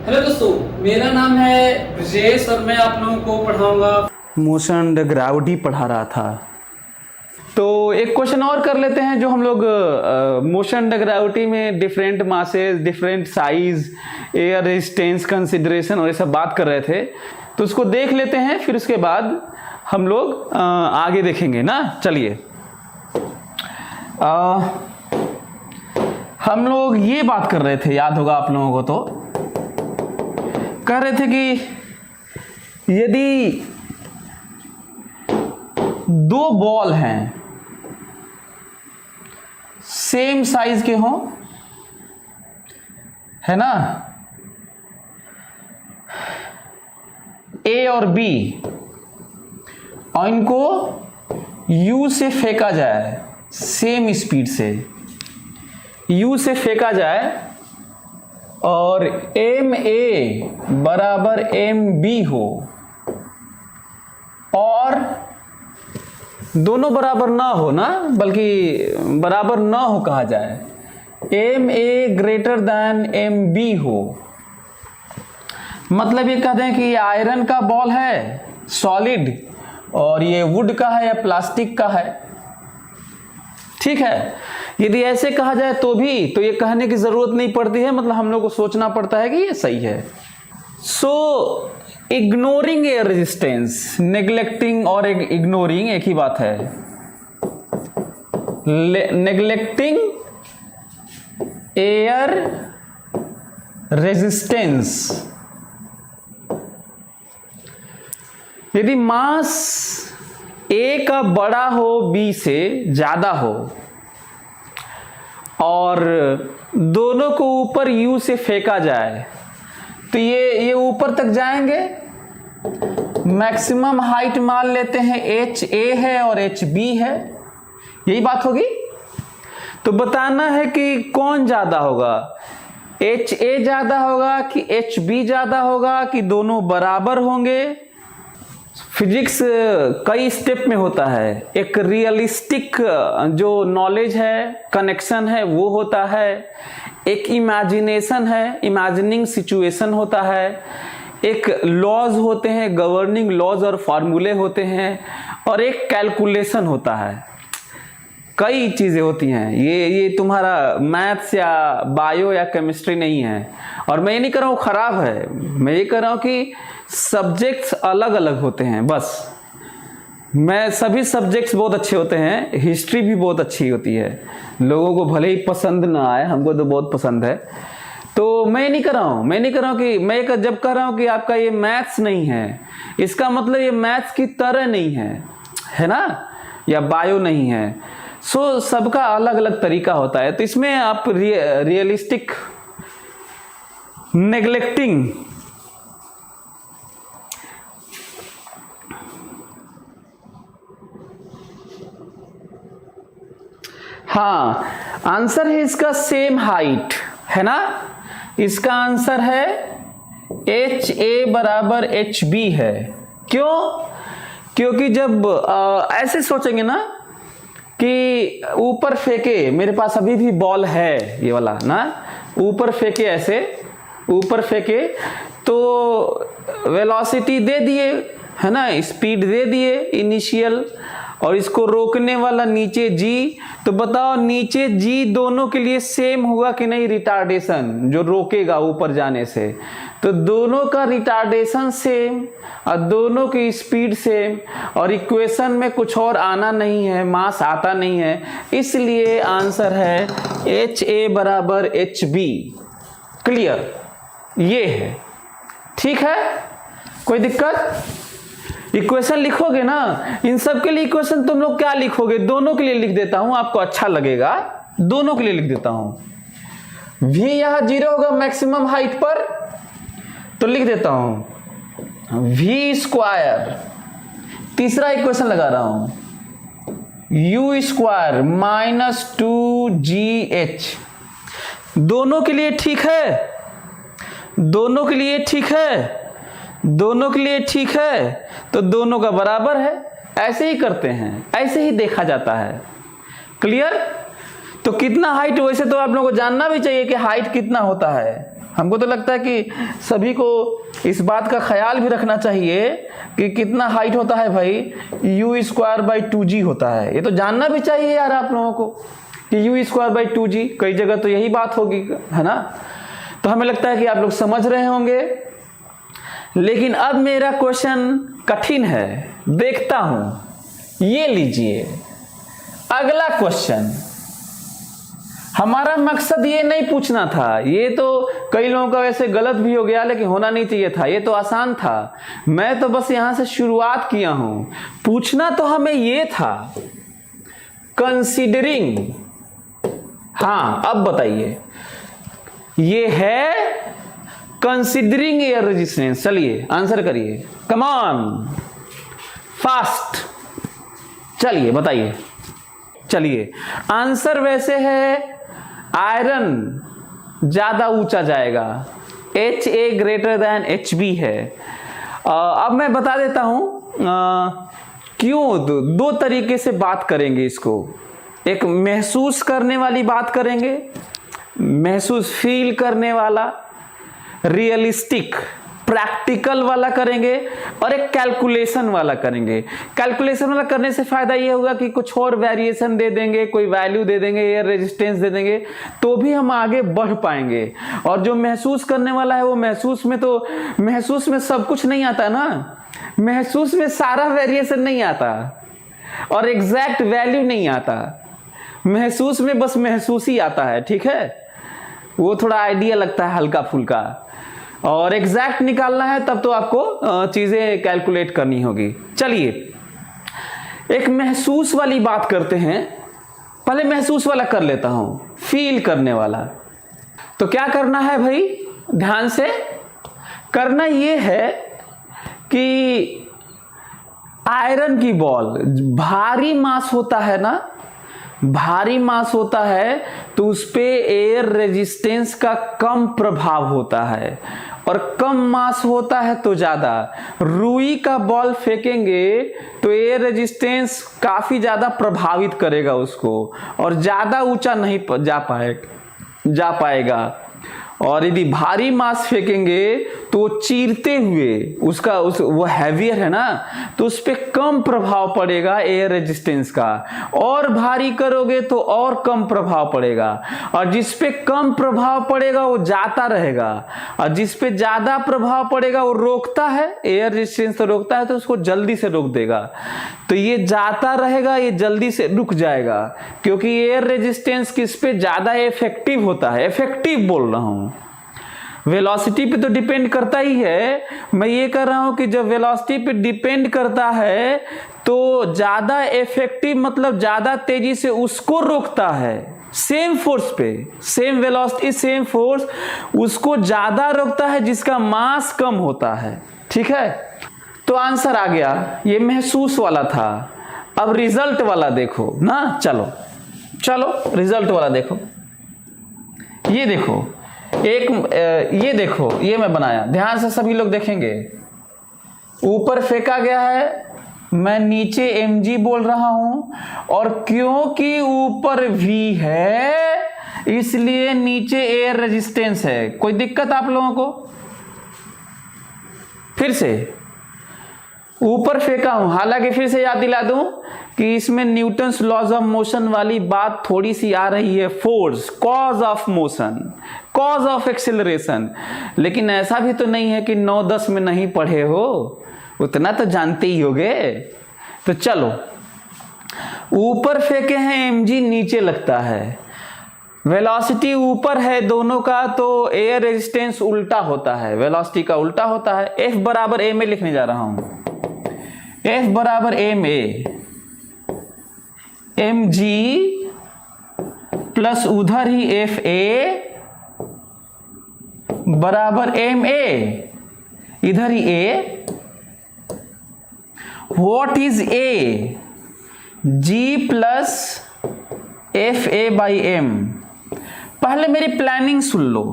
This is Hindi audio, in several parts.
हेलो दोस्तों, मेरा नाम है ब्रजेश और मैं आप लोगों को पढ़ाऊंगा मोशन अंडर ग्रेविटी पढ़ा रहा था। तो एक क्वेश्चन और कर लेते हैं जो हम लोग मोशन अंडर ग्रेविटी में different masses, different size, air resistance consideration और ये सब बात कर रहे थे। तो उसको देख लेते हैं, फिर उसके बाद हम लोग आगे देखेंगे ना। चलिए, हम लोग ये बात कर रहे थे, याद होगा आप लोगों को, तो कह रहे थे कि यदि दो बॉल हैं, सेम साइज के हों, है ना, ए और बी, और इनको यू से फेंका जाए, सेम स्पीड से यू से फेंका जाए, और एम ए बराबर एम बी हो, और दोनों बराबर ना हो ना, बल्कि बराबर ना हो कहा जाए, M A greater than M B हो। मतलब ये कहते हैं कि ये आयरन का बॉल है सॉलिड, और ये वुड का है या प्लास्टिक का है। ठीक है, यदि ऐसे कहा जाए तो भी, तो ये कहने की जरूरत नहीं पड़ती है, मतलब हम लोग को सोचना पड़ता है कि ये सही है। सो इग्नोरिंग एयर रेजिस्टेंस, नेग्लेक्टिंग और इग्नोरिंग एक ही बात है। नेग्लेक्टिंग एयर रेजिस्टेंस, यदि मास ए का बड़ा हो बी से ज्यादा हो और दोनों को ऊपर यू से फेंका जाए, तो ये ऊपर तक जाएंगे। मैक्सिमम हाइट मान लेते हैं एच ए है और एच बी है, यही बात होगी। तो बताना है कि कौन ज्यादा होगा, एच ए ज्यादा होगा कि एच बी ज्यादा होगा, कि दोनों बराबर होंगे। फिजिक्स कई स्टेप में होता है। एक रियलिस्टिक जो नॉलेज है, कनेक्शन है, वो होता है। एक इमेजिनेशन है, इमेजिनिंग सिचुएशन होता है। एक लॉज होते हैं, गवर्निंग लॉज और फार्मूले होते हैं, और एक कैलकुलेशन होता है। कई चीजें होती हैं। ये तुम्हारा मैथ्स या बायो या केमिस्ट्री नहीं है। और मैं ये नहीं कर रहा हूँ खराब है, मैं ये कर रहा हूँ कि सब्जेक्ट्स अलग अलग होते हैं, बस। मैं सभी सब्जेक्ट्स बहुत अच्छे होते हैं, हिस्ट्री भी बहुत अच्छी होती है, लोगों को भले ही पसंद ना आए, हमको तो बहुत पसंद है। तो मैं नहीं कर रहा हूँ कि मैं जब कह रहा हूँ कि आपका ये मैथ्स नहीं है, इसका मतलब ये मैथ्स की तरह नहीं है ना, या बायो नहीं है। सो सबका अलग अलग तरीका होता है। तो इसमें आप रियलिस्टिक, नेग्लेक्टिंग, हाँ, आंसर है इसका सेम हाइट, है ना। इसका आंसर है एच ए बराबर एच बी है। क्यों? क्योंकि जब ऐसे सोचेंगे ना कि ऊपर फेंके, मेरे पास अभी भी बॉल है ये वाला ना, ऊपर फेंके, ऐसे ऊपर फेंके, तो वेलोसिटी दे दिए, है ना, स्पीड दे दिए इनिशियल, और इसको रोकने वाला नीचे जी। तो बताओ नीचे जी दोनों के लिए सेम होगा कि नहीं, रिटार्डेशन जो रोकेगा ऊपर जाने से। तो दोनों का रिटार्डेशन सेम और दोनों की स्पीड सेम, और इक्वेशन में कुछ और आना नहीं है, मास आता नहीं है, इसलिए आंसर है एच ए बराबर एच बी। क्लियर? ये है, ठीक है, कोई दिक्कत? इक्वेशन लिखोगे ना, इन सब के लिए इक्वेशन तुम लोग क्या लिखोगे, दोनों के लिए लिख देता हूं, आपको अच्छा लगेगा, दोनों के लिए लिख देता हूं। v यहां 0 होगा मैक्सिमम हाइट पर, तो लिख देता हूं v स्क्वायर, तीसरा इक्वेशन लगा रहा हूं u स्क्वायर माइनस 2gh। दोनों के लिए ठीक है, दोनों के लिए ठीक है, दोनों के लिए ठीक है, तो दोनों का बराबर है। ऐसे ही करते हैं, ऐसे ही देखा जाता है। क्लियर? तो कितना हाइट, वैसे तो आप लोगों को जानना भी चाहिए कि हाइट कितना होता है। हमको तो लगता है कि सभी को इस बात का ख्याल भी रखना चाहिए कि कितना हाइट होता है भाई, u²/2g होता है। ये तो जानना भी चाहिए यार आप लोगों को कि u²/2g, कई जगह तो यही बात होगी, है ना। तो हमें लगता है कि आप लोग समझ रहे होंगे। लेकिन अब मेरा क्वेश्चन कठिन है, देखता हूं। ये लीजिए अगला क्वेश्चन। हमारा मकसद ये नहीं पूछना था, ये तो कई लोगों का वैसे गलत भी हो गया, लेकिन होना नहीं चाहिए था। ये तो आसान था, मैं तो बस यहां से शुरुआत किया हूं। पूछना तो हमें ये था, कंसीडरिंग। हाँ, अब बताइए, ये है कंसीडरिंग एयर रेजिस्टेंस। चलिए आंसर करिए, कम ऑन, फास्ट। चलिए बताइए। चलिए आंसर वैसे है आयरन ज्यादा ऊंचा जाएगा, Ha>HB है। अब मैं बता देता हूं क्यों। दो तरीके से बात करेंगे इसको। एक महसूस करने वाली बात करेंगे, महसूस फील करने वाला, रियलिस्टिक प्रैक्टिकल वाला करेंगे, और एक कैलकुलेशन वाला करेंगे। कैलकुलेशन वाला करने से फायदा ये होगा कि कुछ और वेरिएशन दे देंगे, कोई वैल्यू दे देंगे, एयर रेजिस्टेंस दे देंगे, तो भी हम आगे बढ़ पाएंगे। और जो महसूस करने वाला है, वो महसूस में सब कुछ नहीं आता ना, महसूस में सारा वेरिएशन नहीं आता और एग्जैक्ट वैल्यू नहीं आता। महसूस में बस महसूस ही आता है, ठीक है, वो थोड़ा आइडिया लगता है हल्का फुल्का। और एग्जैक्ट निकालना है तब तो आपको चीजें कैलकुलेट करनी होगी। चलिए एक महसूस वाली बात करते हैं। पहले महसूस वाला कर लेता हूं, फील करने वाला। तो क्या करना है भाई, ध्यान से करना ये है कि आयरन की बॉल, भारी मास होता है ना, भारी मास होता है तो उस पे एयर रेजिस्टेंस का कम प्रभाव होता है, और कम मास होता है तो ज्यादा। रुई का बॉल फेंकेंगे तो एयर रेजिस्टेंस काफी ज्यादा प्रभावित करेगा उसको, और ज्यादा ऊंचा नहीं जा पाएगा। और यदि भारी मास फेंकेंगे तो चीरते हुए वो हैवियर है ना, तो उस पर कम प्रभाव पड़ेगा एयर रेजिस्टेंस का। और भारी करोगे तो और कम प्रभाव पड़ेगा, और जिस पे कम प्रभाव पड़ेगा वो जाता रहेगा, और जिस पे ज्यादा प्रभाव पड़ेगा वो रोकता है, एयर रेजिस्टेंस तो रोकता है, तो उसको जल्दी से रोक देगा। तो ये जाता रहेगा, ये जल्दी से रुक जाएगा, क्योंकि एयर रेजिस्टेंस किस पे ज्यादा इफेक्टिव होता है। इफेक्टिव बोल रहा हूं, वेलोसिटी पे तो डिपेंड करता ही है। मैं ये कर रहा हूं कि जब वेलोसिटी पे डिपेंड करता है तो ज्यादा इफेक्टिव मतलब ज्यादा तेजी से उसको रोकता है। सेम फोर्स पे, सेम वेलोसिटी, सेम फोर्स, उसको ज्यादा रोकता है जिसका मास कम होता है, ठीक है। तो आंसर आ गया, ये महसूस वाला था। अब रिजल्ट वाला देखो ना, चलो रिजल्ट वाला देखो। ये देखो ये देखो, ये मैं बनाया, ध्यान से सभी लोग देखेंगे। ऊपर फेंका गया है, मैं नीचे mg बोल रहा हूं, और क्योंकि ऊपर v है इसलिए नीचे एयर रेजिस्टेंस है। कोई दिक्कत आप लोगों को? फिर से ऊपर फेंका हूं, हालांकि फिर से याद दिला दूं कि इसमें न्यूटन्स लॉज ऑफ मोशन वाली बात थोड़ी सी आ रही है। Force, cause of motion, cause of acceleration. लेकिन ऐसा भी तो नहीं है कि 9-10 में नहीं पढ़े हो, उतना तो जानते ही होगे। तो चलो, ऊपर फेंके हैं mg, नीचे लगता है, वेलोसिटी ऊपर है दोनों का, तो एयर रेजिस्टेंस उल्टा होता है, वेलोसिटी का उल्टा होता है। F बराबर ma लिखने जा रहा हूं, F बराबर ma, mg प्लस उधर ही fa बराबर ma, इधर ही a। What is a? g plus fa by m। पहले मेरी प्लानिंग सुन लो।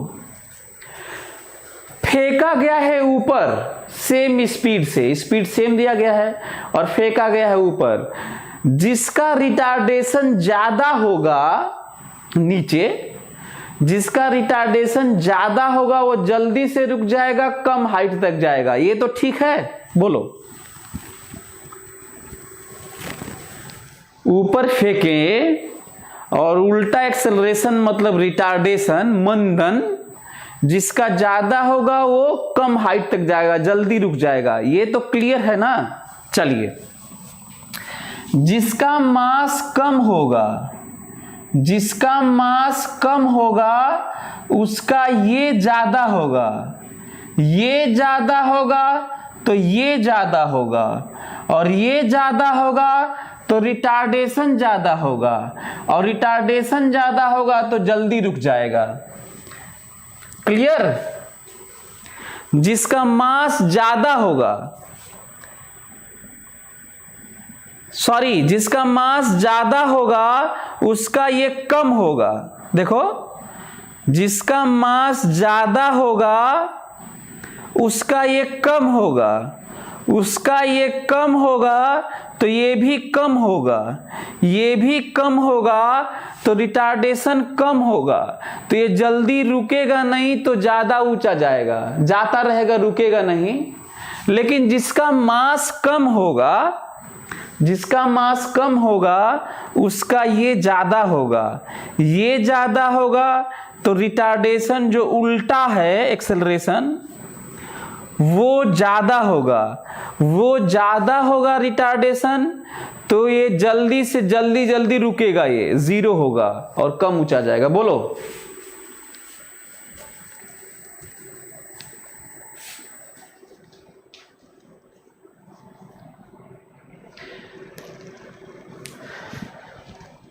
फेंका गया है ऊपर सेम स्पीड से, स्पीड सेम दिया गया है, और फेंका गया है ऊपर। जिसका रिटार्डेशन ज्यादा होगा नीचे, जिसका रिटार्डेशन ज्यादा होगा वो जल्दी से रुक जाएगा, कम हाइट तक जाएगा। ये तो ठीक है, बोलो। ऊपर फेंके और उल्टा एक्सेलरेशन मतलब रिटार्डेशन, मंदन, जिसका ज्यादा होगा वो कम हाइट तक जाएगा, जल्दी रुक जाएगा। ये तो क्लियर है ना। चलिए, जिसका मास कम होगा, जिसका मास कम होगा उसका ये ज्यादा होगा, ये ज्यादा होगा तो ये ज्यादा होगा, और ये ज्यादा होगा तो रिटार्डेशन ज्यादा होगा, और रिटार्डेशन ज्यादा होगा तो जल्दी रुक जाएगा। क्लियर? जिसका मास ज्यादा होगा, सॉरी, जिसका मास ज्यादा होगा उसका ये कम होगा। देखो, जिसका मास ज्यादा होगा उसका ये कम होगा, उसका ये कम होगा तो ये भी कम होगा, ये भी कम होगा तो रिटार्डेशन कम होगा, तो ये जल्दी रुकेगा नहीं तो ज्यादा ऊंचा जाएगा, जाता रहेगा, रुकेगा नहीं। लेकिन जिसका मास कम होगा, जिसका मास कम होगा उसका ये ज्यादा होगा, ये ज्यादा होगा तो रिटार्डेशन जो उल्टा है एक्सेलरेशन वो ज्यादा होगा, वो ज्यादा होगा रिटार्डेशन, तो ये जल्दी से जल्दी जल्दी रुकेगा, ये जीरो होगा और कम ऊंचा जाएगा। बोलो,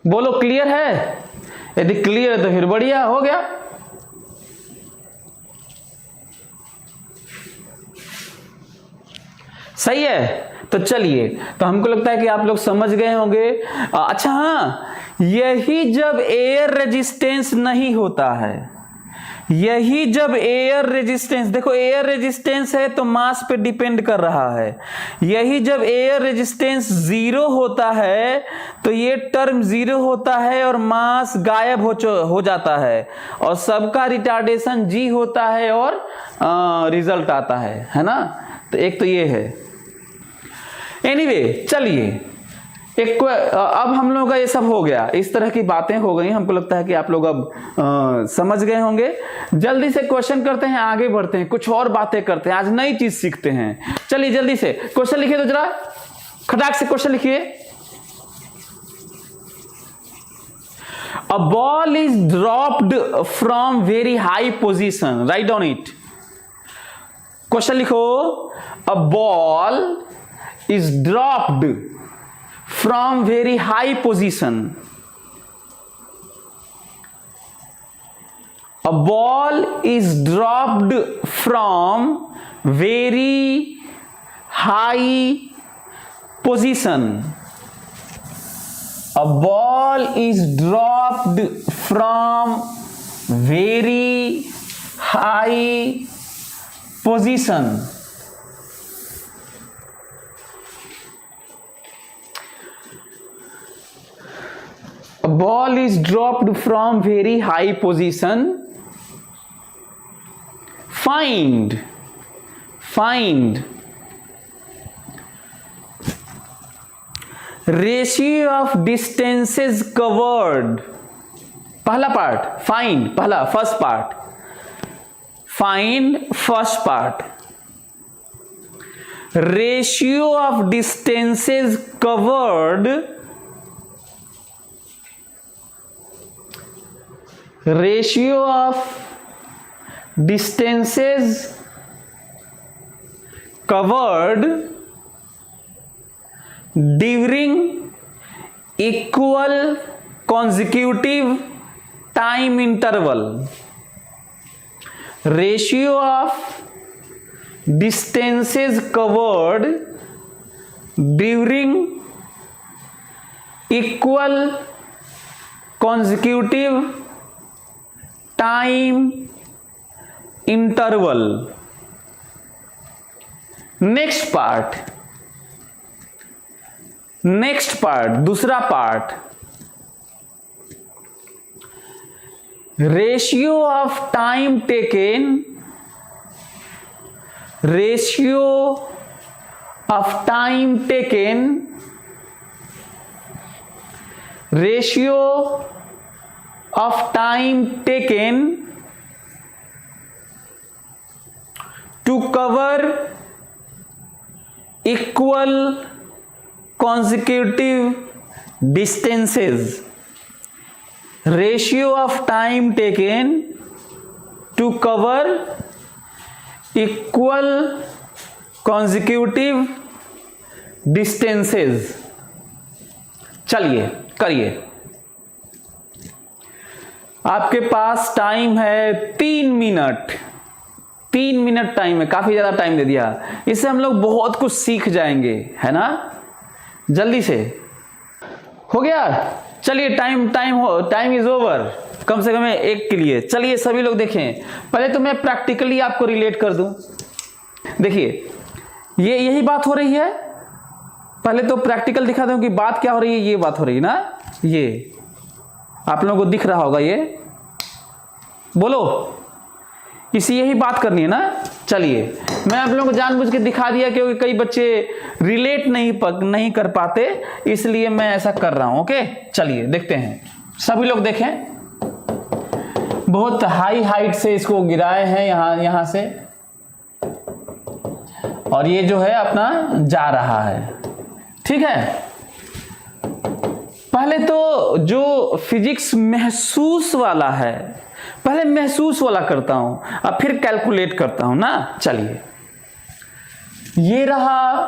बोलो, क्लियर है? यदि क्लियर है तो फिर बढ़िया हो गया। सही है। तो चलिए, तो हमको लगता है कि आप लोग समझ गए होंगे। अच्छा हाँ, यही जब एयर रेजिस्टेंस नहीं होता है, यही जब एयर रेजिस्टेंस, देखो एयर रेजिस्टेंस है तो मास पे डिपेंड कर रहा है, यही जब एयर रेजिस्टेंस जीरो होता है तो ये टर्म जीरो होता है और मास गायब हो जाता है और सबका रिटार्डेशन जी होता है और रिजल्ट आता है ना। तो एक तो ये है। एनीवे, चलिए, एक अब हम लोगों का ये सब हो गया, इस तरह की बातें हो गई। हमको लगता है कि आप लोग अब समझ गए होंगे। जल्दी से क्वेश्चन करते हैं, आगे बढ़ते हैं, कुछ और बातें करते हैं, आज नई चीज सीखते हैं। चलिए जल्दी से क्वेश्चन लिखिए, तो जरा खटाक से क्वेश्चन लिखिए। A ball is dropped from very high position, write down it. Question लिखो, a ball is dropped from very high position. A ball is dropped from very high position. A ball is dropped from very high position. A ball is dropped from very high position. Find ratio of distances covered. पहला पार्ट find, पहला first part find, first part ratio of distances covered, ratio of distances covered during equal consecutive time interval. Ratio of distances covered during equal consecutive time interval. Next part दूसरा part, ratio of time taken, ratio of time taken, ratio of time taken to cover equal consecutive distances, ratio of time taken to cover equal consecutive distances। चलिए करिए, आपके पास टाइम है 3 मिनट, 3 मिनट टाइम है, काफी ज्यादा टाइम दे दिया। इससे हम लोग बहुत कुछ सीख जाएंगे, है ना। जल्दी से हो गया। चलिए टाइम इज ओवर, कम से कम एक के लिए। चलिए सभी लोग देखें, पहले तो मैं प्रैक्टिकली आपको रिलेट कर दूं। देखिए यही बात हो रही है, पहले तो प्रैक्टिकल दिखा दूं कि बात क्या हो रही है। ये बात हो रही है ना, ये आप लोगों को दिख रहा होगा, ये बोलो, इसी यही बात करनी है ना। चलिए मैं आप लोगों को जानबूझ के दिखा दिया क्योंकि कई बच्चे रिलेट नहीं कर पाते, इसलिए मैं ऐसा कर रहा हूं। ओके चलिए देखते हैं, सभी लोग देखें। बहुत हाई हाइट से इसको गिराए हैं यहां से, और ये जो है अपना जा रहा है, ठीक है। पहले तो जो फिजिक्स महसूस वाला है, पहले महसूस वाला करता हूं, अब फिर कैलकुलेट करता हूं ना। चलिए ये रहा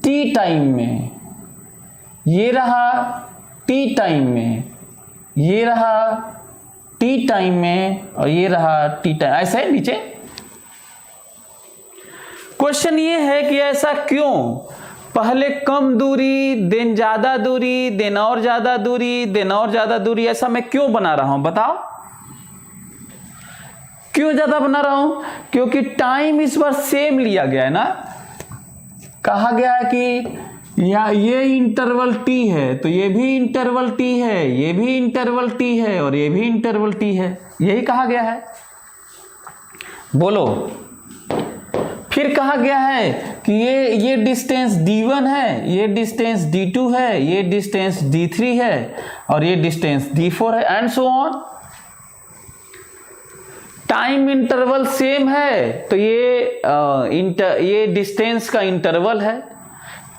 टी टाइम में, ये रहा टी टाइम में, ये रहा टी टाइम में, और ये रहा टी टाइम, ऐसे नीचे। क्वेश्चन ये है कि ऐसा क्यों, पहले कम दूरी, देन ज्यादा दूरी, देन और ज्यादा दूरी, देन और ज्यादा दूरी, ऐसा मैं क्यों बना रहा हूं बताओ। क्यों ज्यादा बना रहा हूं, क्योंकि टाइम इस बार सेम लिया गया है ना। कहा गया है कि ये इंटरवल टी है, तो ये भी इंटरवल टी है, ये भी इंटरवल टी है, और ये भी इंटरवल टी है, यही कहा गया है। बोलो, फिर कहा गया है कि ये डिस्टेंस d1 है, ये डिस्टेंस d2 है, ये डिस्टेंस d3 है, और ये डिस्टेंस d4 है, and so on. Time interval same है, तो ये डिस्टेंस का इंटरवल है।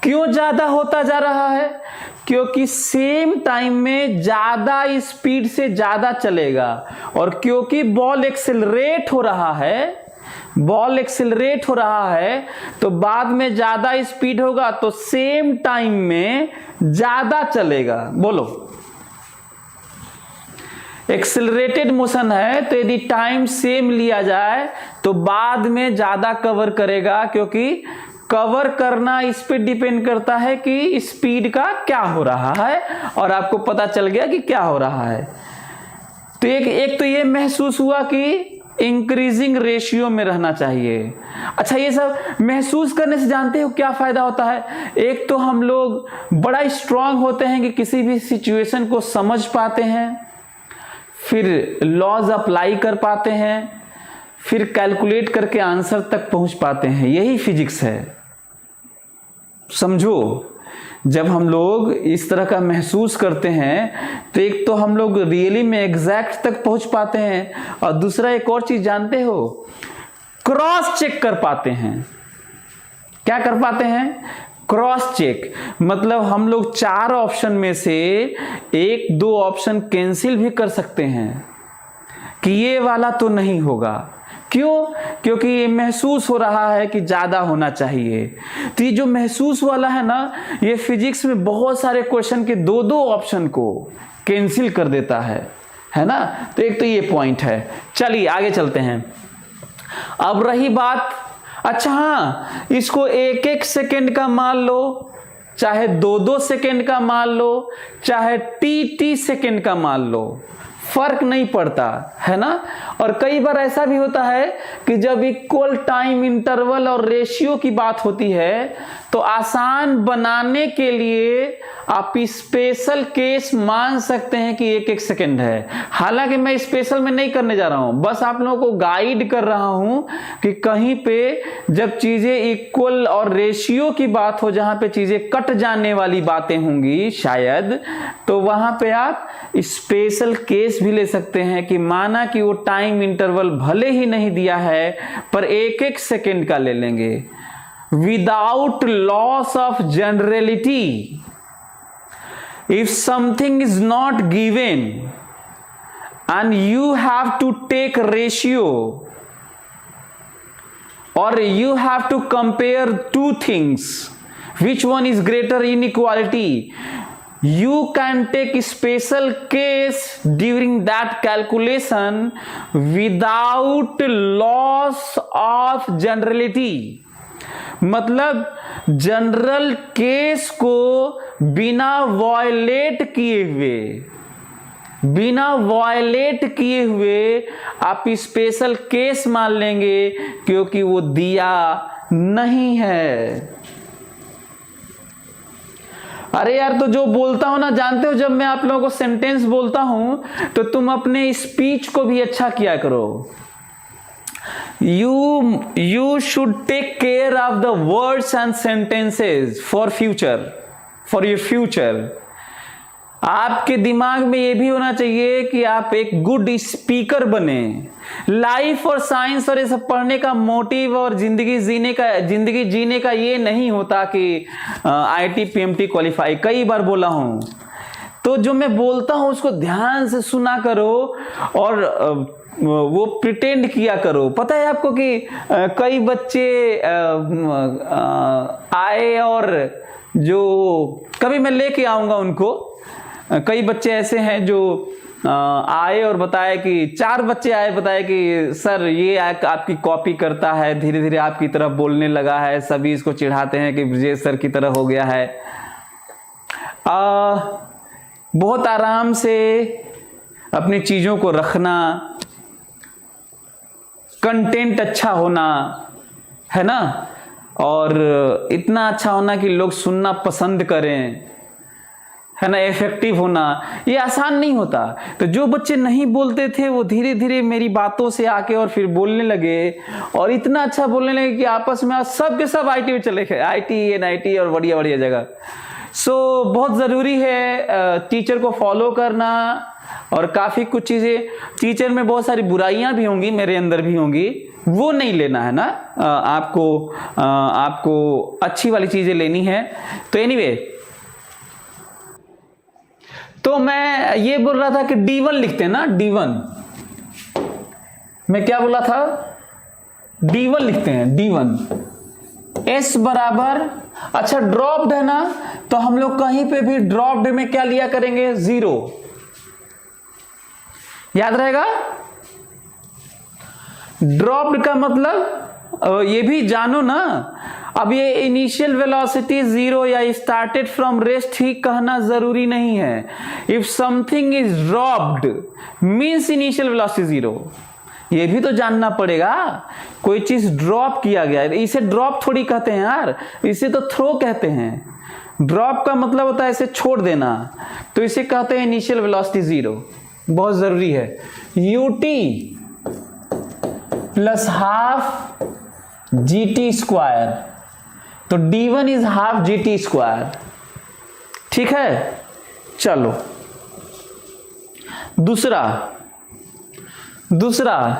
क्यों ज्यादा होता जा रहा है, क्योंकि सेम टाइम में ज्यादा स्पीड से ज्यादा चलेगा, और क्योंकि बॉल एक्सेलरेट हो रहा है, बॉल एक्सेलरेट हो रहा है, तो बाद में ज्यादा स्पीड होगा, तो सेम टाइम में ज्यादा चलेगा। बोलो, एक्सेलरेटेड मोशन है, तो यदि टाइम सेम लिया जाए तो बाद में ज्यादा कवर करेगा, क्योंकि कवर करना इस पे डिपेंड करता है कि स्पीड का क्या हो रहा है, और आपको पता चल गया कि क्या हो रहा है। तो एक तो ये महसूस हुआ कि इंक्रीजिंग रेशियो में रहना चाहिए। अच्छा, ये सब महसूस करने से जानते हो क्या फायदा होता है। एक तो हम लोग बड़ा स्ट्रांग होते हैं कि किसी भी सिचुएशन को समझ पाते हैं, फिर लॉज अप्लाई कर पाते हैं, फिर कैलकुलेट करके आंसर तक पहुंच पाते हैं। यही फिजिक्स है, समझो। जब हम लोग इस तरह का महसूस करते हैं तो एक तो हम लोग रियली में एग्जैक्ट तक पहुंच पाते हैं, और दूसरा एक और चीज जानते हो, क्रॉस चेक कर पाते हैं। क्या कर पाते हैं? Cross check. मतलब हम लोग 4 ऑप्शन में से 1-2 ऑप्शन कैंसिल भी कर सकते हैं कि ये वाला तो नहीं होगा। क्यों? क्योंकि ये महसूस हो रहा है कि ज्यादा होना चाहिए। तो ये जो महसूस वाला है ना, ये फिजिक्स में बहुत सारे क्वेश्चन के 2-2 ऑप्शन को कैंसिल कर देता है ना। तो एक तो ये पॉइंट है। चलिए आगे चलते हैं। अब रही बात, अच्छा हाँ, इसको 1-1 सेकेंड का मान लो, चाहे 2-2 सेकेंड का मान लो, चाहे टी सेकेंड का मान लो, फर्क नहीं पड़ता, है ना। और कई बार ऐसा भी होता है कि जब इक्वल टाइम इंटरवल और रेशियो की बात होती है तो आसान बनाने के लिए आप स्पेशल केस मान सकते हैं कि 1-1 सेकेंड है। हालांकि मैं स्पेशल में नहीं करने जा रहा हूं, बस आप लोगों को गाइड कर रहा हूं कि कहीं पे जब चीजें इक्वल और रेशियो की बात हो, जहां पे चीजें कट जाने वाली बातें होंगी शायद, तो वहां पे आप स्पेशल केस भी ले सकते हैं कि माना कि वो टाइम इंटरवल भले ही नहीं दिया है पर 1-1 सेकेंड का ले लेंगे। Without loss of generality, if something is not given and you have to take ratio or you have to compare two things, which one is greater inequality, you can take special case during that calculation without loss of generality। मतलब जनरल केस को बिना वायलेट किए हुए आप स्पेशल केस मान लेंगे, क्योंकि वो दिया नहीं है। अरे यार, तो जो बोलता हूं ना, जानते हो जब मैं आप लोगों को सेंटेंस बोलता हूं तो तुम अपने स्पीच को भी अच्छा किया करो। You should take care of the words and sentences for your future। आपके दिमाग में ये भी होना चाहिए कि आप एक गुड स्पीकर बने। लाइफ और साइंस और ये सब पढ़ने का मोटिव और जिंदगी जीने का ये नहीं होता कि IIT PMT क्वालिफाई, कई बार बोला हूं। तो जो मैं बोलता हूं उसको ध्यान से सुना करो और वो प्रिटेंड किया करो। पता है आपको कि कई बच्चे आए और जो कभी मैं लेके आऊंगा उनको, कई बच्चे ऐसे हैं जो आए और बताए कि 4 बच्चे आए, बताए कि सर ये आपकी कॉपी करता है, धीरे धीरे आपकी तरफ बोलने लगा है, सभी इसको चिढ़ाते हैं कि ब्रजेश सर की तरह हो गया है। बहुत आराम से अपनी चीजों को रखना, कंटेंट अच्छा होना है ना, और इतना अच्छा होना कि लोग सुनना पसंद करें, है ना, इफेक्टिव होना, ये आसान नहीं होता। तो जो बच्चे नहीं बोलते थे वो धीरे धीरे मेरी बातों से आके और फिर बोलने लगे, और इतना अच्छा बोलने लगे कि आपस में आज सब के सब IT में चले गए, IT NIT और बढ़िया बढ़िया जगह। सो बहुत ज़रूरी है टीचर को फॉलो करना, और काफ़ी कुछ चीज़ें, टीचर में बहुत सारी बुराइयां भी होंगी, मेरे अंदर भी होंगी, वो नहीं लेना है ना। आपको अच्छी वाली चीज़ें लेनी है। तो एनीवे, तो मैं ये बोल रहा था कि D1 लिखते हैं ना, D1। मैं क्या बोला था? D1 लिखते हैं, D1। S बराबर, अच्छा ड्रॉप्ड है ना, तो हम लोग कहीं पे भी ड्रॉप्ड में क्या लिया करेंगे? 0। याद रहेगा? ड्रॉप्ड का मतलब ये भी जानो ना। अब ये इनिशियल वेलोसिटी 0 या स्टार्टेड फ्रॉम रेस्ट ही कहना जरूरी नहीं है। If something is dropped means initial velocity 0, ये भी तो जानना पड़ेगा। कोई चीज ड्रॉप किया गया है, इसे ड्रॉप थोड़ी कहते हैं यार, इसे तो थ्रो कहते हैं। ड्रॉप का मतलब होता है इसे छोड़ देना, तो इसे कहते हैं इनिशियल वेलोसिटी 0। बहुत जरूरी है। ut plus half GT square, तो D1 is half GT square. ठीक है, चलो दूसरा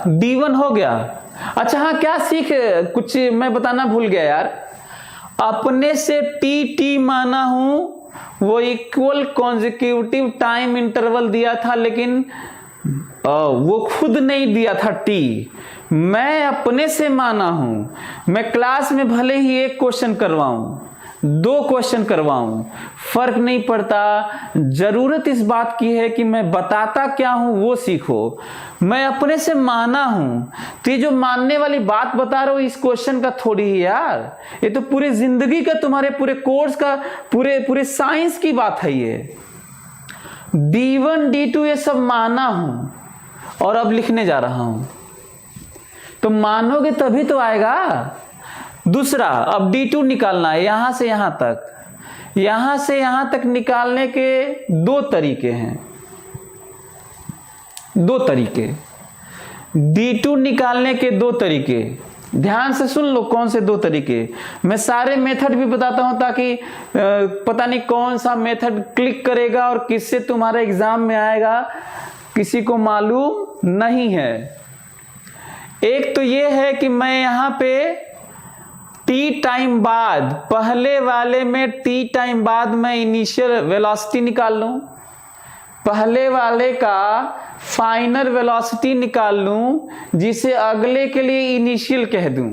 D1 हो गया। अच्छा हाँ, क्या कुछ मैं बताना भूल गया यार। अपने से TT माना हूं, वो इक्वल कॉन्जिक्यूटिव टाइम इंटरवल दिया था, लेकिन वो खुद नहीं दिया था T, मैं अपने से माना हूं। मैं क्लास में भले ही 1 क्वेश्चन करवाऊं, 2 क्वेश्चन करवाऊं, फर्क नहीं पड़ता। जरूरत इस बात की है कि मैं बताता क्या हूं वो सीखो। मैं अपने से माना हूं, तो ये जो मानने वाली बात बता रहा हूं इस क्वेश्चन का थोड़ी ही यार, ये तो पूरे जिंदगी का, तुम्हारे पूरे कोर्स का, पूरे साइंस की बात है ये। D1 D2 ये सब माना हूं और अब लिखने जा रहा हूं। तो मानोगे तभी तो आएगा। दूसरा, अब d2 निकालना है यहां से यहां तक, यहां से यहां तक निकालने के दो तरीके हैं, दो तरीके, d2 निकालने के दो तरीके। ध्यान से सुन लो कौन से दो तरीके। मैं सारे मेथड भी बताता हूं ताकि पता नहीं कौन सा मेथड क्लिक करेगा और किससे तुम्हारा एग्जाम में आएगा, किसी को मालूम नहीं है। एक तो ये है कि मैं यहां पे t टाइम बाद, पहले वाले में t टाइम बाद मैं इनिशियल वेलोसिटी निकाल लूं, पहले वाले का फाइनल वेलोसिटी निकाल लूं, जिसे अगले के लिए इनिशियल कह दूं।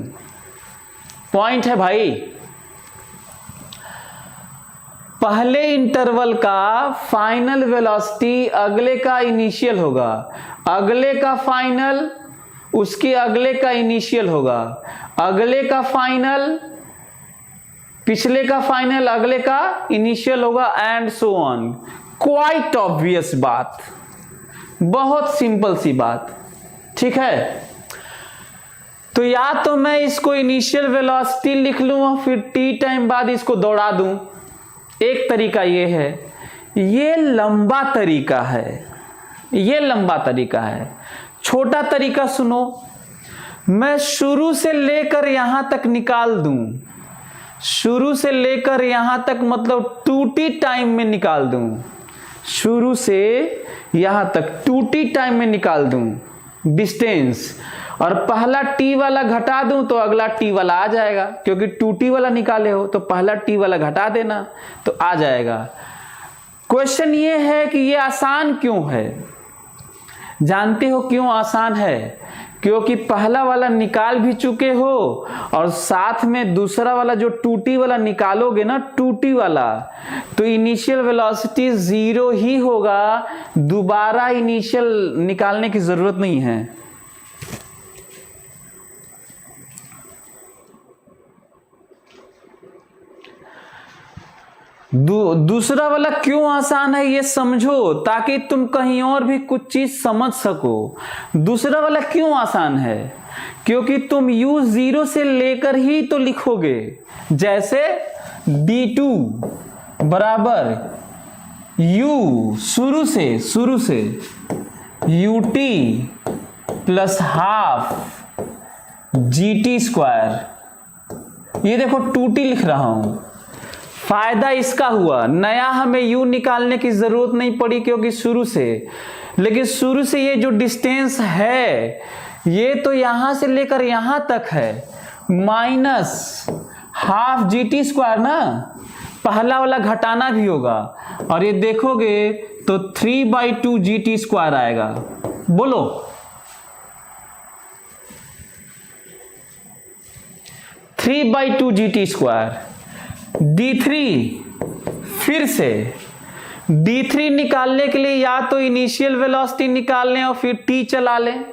पॉइंट है भाई, पहले इंटरवल का फाइनल वेलोसिटी अगले का इनिशियल होगा, अगले का फाइनल उसके अगले का इनिशियल होगा, अगले का फाइनल पिछले का फाइनल अगले का इनिशियल होगा, and so on. Quite obvious बात, बहुत सिंपल सी बात, ठीक है। तो या तो मैं इसको इनिशियल वेलोसिटी लिख लूं और फिर t टाइम बाद इसको दौड़ा दूं, एक तरीका ये है। ये लंबा तरीका है, ये लंबा तरीका है। छोटा तरीका सुनो, मैं शुरू से लेकर यहां तक निकाल दूं, शुरू से लेकर यहां तक मतलब 2t टाइम में निकाल दूं, शुरू से यहां तक 2t टाइम में निकाल दूं डिस्टेंस, और पहला t वाला घटा दूं तो अगला t वाला आ जाएगा, क्योंकि 2t वाला निकाले हो तो पहला t वाला घटा देना तो आ जाएगा। क्वेश्चन ये है कि ये आसान क्यों है? जानते हो क्यों आसान है? क्योंकि पहला वाला निकाल भी चुके हो और साथ में दूसरा वाला जो 2t वाला निकालोगे ना, 2t वाला, तो इनिशियल वेलोसिटी 0 ही होगा, दोबारा इनिशियल निकालने की जरूरत नहीं है। दूसरा वाला क्यों आसान है ये समझो, ताकि तुम कहीं और भी कुछ चीज समझ सको। दूसरा वाला क्यों आसान है? क्योंकि तुम u0 से लेकर ही तो लिखोगे, जैसे d2 बराबर u शुरू से ut plus half gt square. ये देखो 2t लिख रहा हूं, फायदा इसका हुआ, नया हमें u निकालने की जरूरत नहीं पड़ी क्योंकि शुरू से, लेकिन शुरू से ये जो डिस्टेंस है ये तो यहां से लेकर यहां तक है, माइनस हाफ gt स्क्वायर ना, पहला वाला घटाना भी होगा, और ये देखोगे तो 3/2 gt स्क्वायर आएगा। बोलो 3/2 gt स्क्वायर। d3 फिर से d3 निकालने के लिए या तो इनिशियल वेलोसिटी निकाल लें और फिर t चला लें,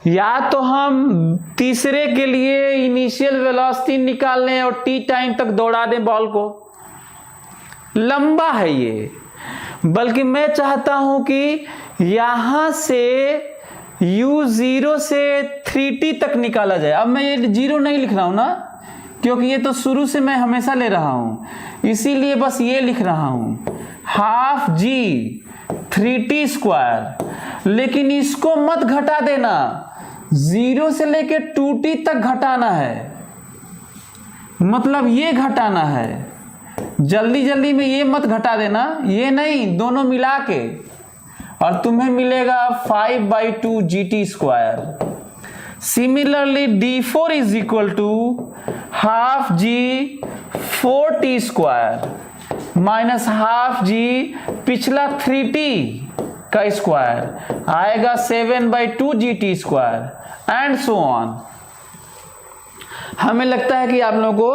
या तो हम तीसरे के लिए इनिशियल वेलोसिटी निकाल लें और t टाइम तक दौड़ा दें बॉल को। लंबा है ये, बल्कि मैं चाहता हूं कि यहां से u0 से 3t तक निकाला जाए। अब मैं ये 0 नहीं लिख रहा हूं ना, क्योंकि ये तो शुरू से मैं हमेशा ले रहा हूं, इसीलिए बस ये लिख रहा हूं हाफ g 3t स्क्वायर। लेकिन इसको मत घटा देना, 0 से लेके 2t तक घटाना है, मतलब ये घटाना है, जल्दी जल्दी में ये मत घटा देना, ये नहीं, दोनों मिला के, और तुम्हें मिलेगा 5/2 gt square. Similarly d4 is equal to half g 4t square minus half g पिछला 3t का स्क्वायर आएगा 7/2 gt square, and so on. हमें लगता है कि आप लोगों को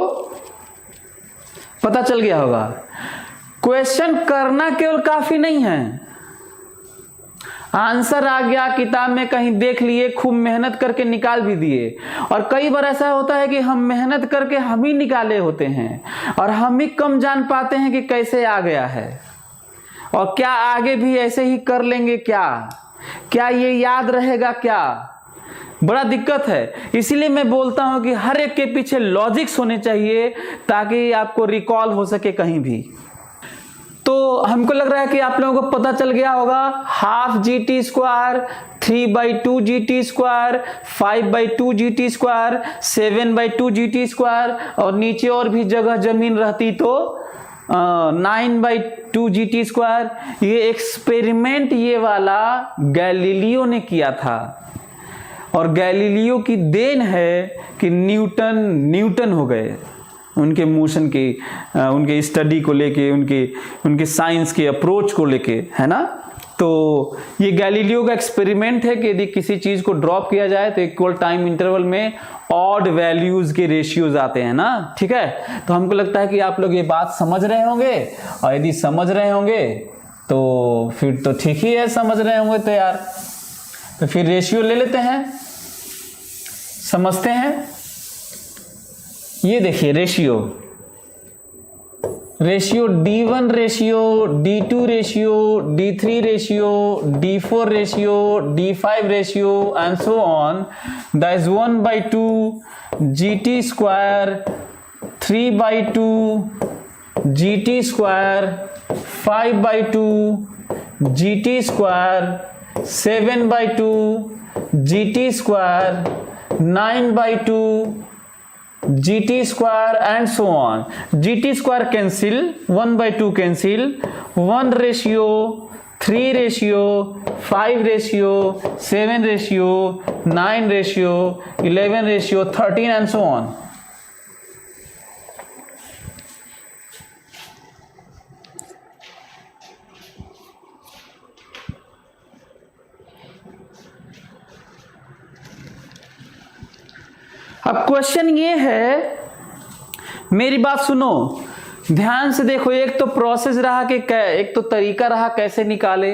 पता चल गया होगा। क्वेश्चन करना केवल काफी नहीं है, आंसर आ गया, किताब में कहीं देख लिए, खूब मेहनत करके निकाल भी दिए। और कई बार ऐसा होता है कि हम मेहनत करके हम ही निकाले होते हैं और हम ही कम जान पाते हैं कि कैसे आ गया है, और क्या आगे भी ऐसे ही कर लेंगे क्या? क्या ये याद रहेगा? क्या बड़ा दिक्कत है। इसीलिए मैं बोलता हूं कि हर एक के पीछे लॉजिक्स होने चाहिए ताकि आपको रिकॉल हो सके कहीं भी। तो हमको लग रहा है कि आप लोगों को पता चल गया होगा। Half G T square, 3/2 G T square, 5/2 G T square, 7/2 G T square, और नीचे और भी जगह जमीन रहती तो 9/2 जी टी स्क्वायर। ये एक्सपेरिमेंट ये वाला गैलीलियो ने किया था, और गैलीलियो की देन है कि न्यूटन हो गए उनके मोशन के, उनके स्टडी को लेके, उनके साइंस के अप्रोच को लेके, है ना। तो ये गैलीलियो का एक्सपेरिमेंट है कि यदि किसी चीज को ड्रॉप किया जाए तो इक्वल टाइम इंटरवल में ऑड वैल्यूज के रेशियोज आते हैं ना, ठीक है। तो हमको लगता है कि आप लोग ये बात समझ रहे होंगे, और यदि समझ रहे होंगे तो फिर तो ठीक ही है, समझ रहे होंगे तो यार। तो फिर रेशियो ले लेते हैं, समझते हैं। ये देखिए ratio D1 ratio, D2 ratio, D3 ratio, D4 ratio, D5 ratio and so on. That is 1/2 GT square, 3/2 GT square, 5/2 GT square, 7/2 GT square, 9/2 GT square and so on. GT square cancel, 1/2 cancel, 1 ratio, 3 ratio, 5 ratio, 7 ratio, 9 ratio, 11 ratio, 13 and so on. अब क्वेश्चन ये है, मेरी बात सुनो ध्यान से देखो। एक तो प्रोसेस रहा कि एक तो तरीका रहा कैसे निकाले,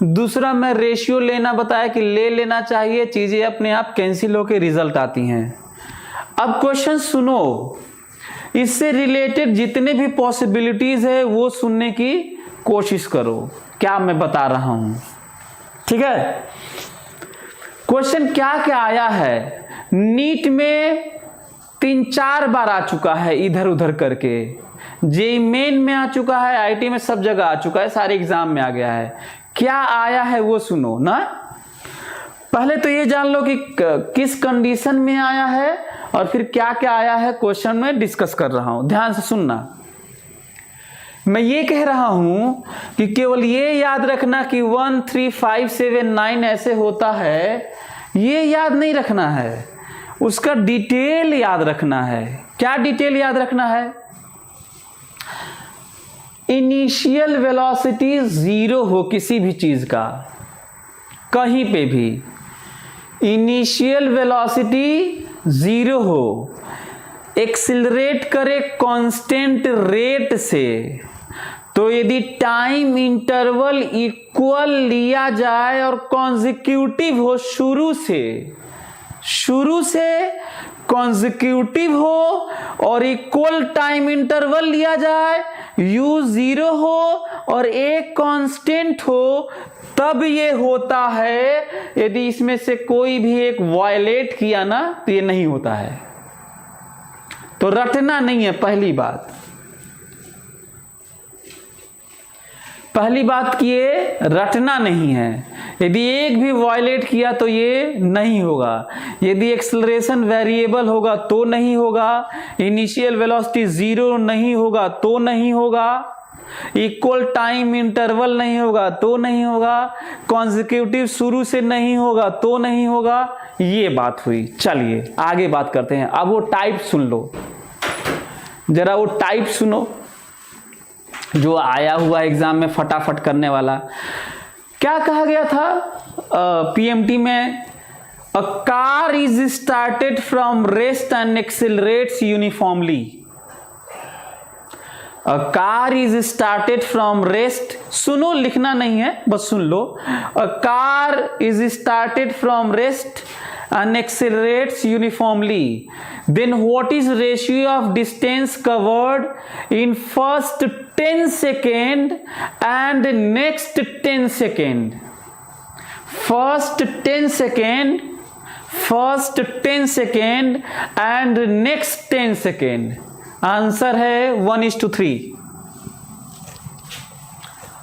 दूसरा मैं रेशियो लेना बताया कि ले लेना चाहिए, चीजें अपने आप कैंसिल होकर रिजल्ट आती हैं। अब क्वेश्चन सुनो, इससे रिलेटेड जितने भी पॉसिबिलिटीज है वो सुनने की कोशिश करो क्या मैं बता रहा हूं, ठीक है। क्वेश्चन क्या क्या आया है, नीट में 3-4 बार आ चुका है इधर उधर करके, जेईई मेन में आ चुका है, आईटी में सब जगह आ चुका है, सारे एग्जाम में आ गया है। क्या आया है वो सुनो ना। पहले तो ये जान लो कि किस कंडीशन में आया है और फिर क्या क्या आया है, क्वेश्चन में डिस्कस कर रहा हूं, ध्यान से सुनना। मैं ये कह रहा हूं कि केवल ये याद रखना कि 1, 3, 5, 7, 9 ऐसे होता है, ये याद नहीं रखना है, उसका डिटेल याद रखना है। क्या डिटेल याद रखना है? इनिशियल वेलोसिटी 0 हो किसी भी चीज का, कहीं पे भी इनिशियल वेलोसिटी 0 हो, एक्सिलरेट करे कांस्टेंट रेट से, तो यदि टाइम इंटरवल इक्वल लिया जाए और कॉन्जिक्यूटिव हो, शुरू से कॉन्जिक्यूटिव हो और इक्वल टाइम इंटरवल लिया जाए, u 0 हो और एक कांस्टेंट हो, तब ये होता है। यदि इसमें से कोई भी एक वायलेट किया ना तो ये नहीं होता है। तो रटना नहीं है, पहली बात कि ये रटना नहीं है। यदि एक भी वायलेट किया तो ये नहीं होगा। यदि एक्सेलरेशन वेरिएबल होगा तो नहीं होगा, इनिशियल वेलोसिटी 0 नहीं होगा तो नहीं होगा, इक्वल टाइम इंटरवल नहीं होगा तो नहीं होगा, कॉन्जिक्यूटिव शुरू से नहीं होगा तो नहीं होगा। ये बात हुई। चलिए आगे बात करते हैं। अब वो टाइप सुन लो, जरा वो टाइप सुनो जो आया हुआ एग्जाम में फटाफट करने वाला। क्या कहा गया था पीएमटी में? A car is started from rest and accelerates uniformly. A car is started from rest, सुनो लिखना नहीं है बस सुन लो। A car is started from rest and accelerates uniformly, then what is ratio of distance covered in first 10 second and next 10 second? first 10 second and next 10 second. Answer है 1:3.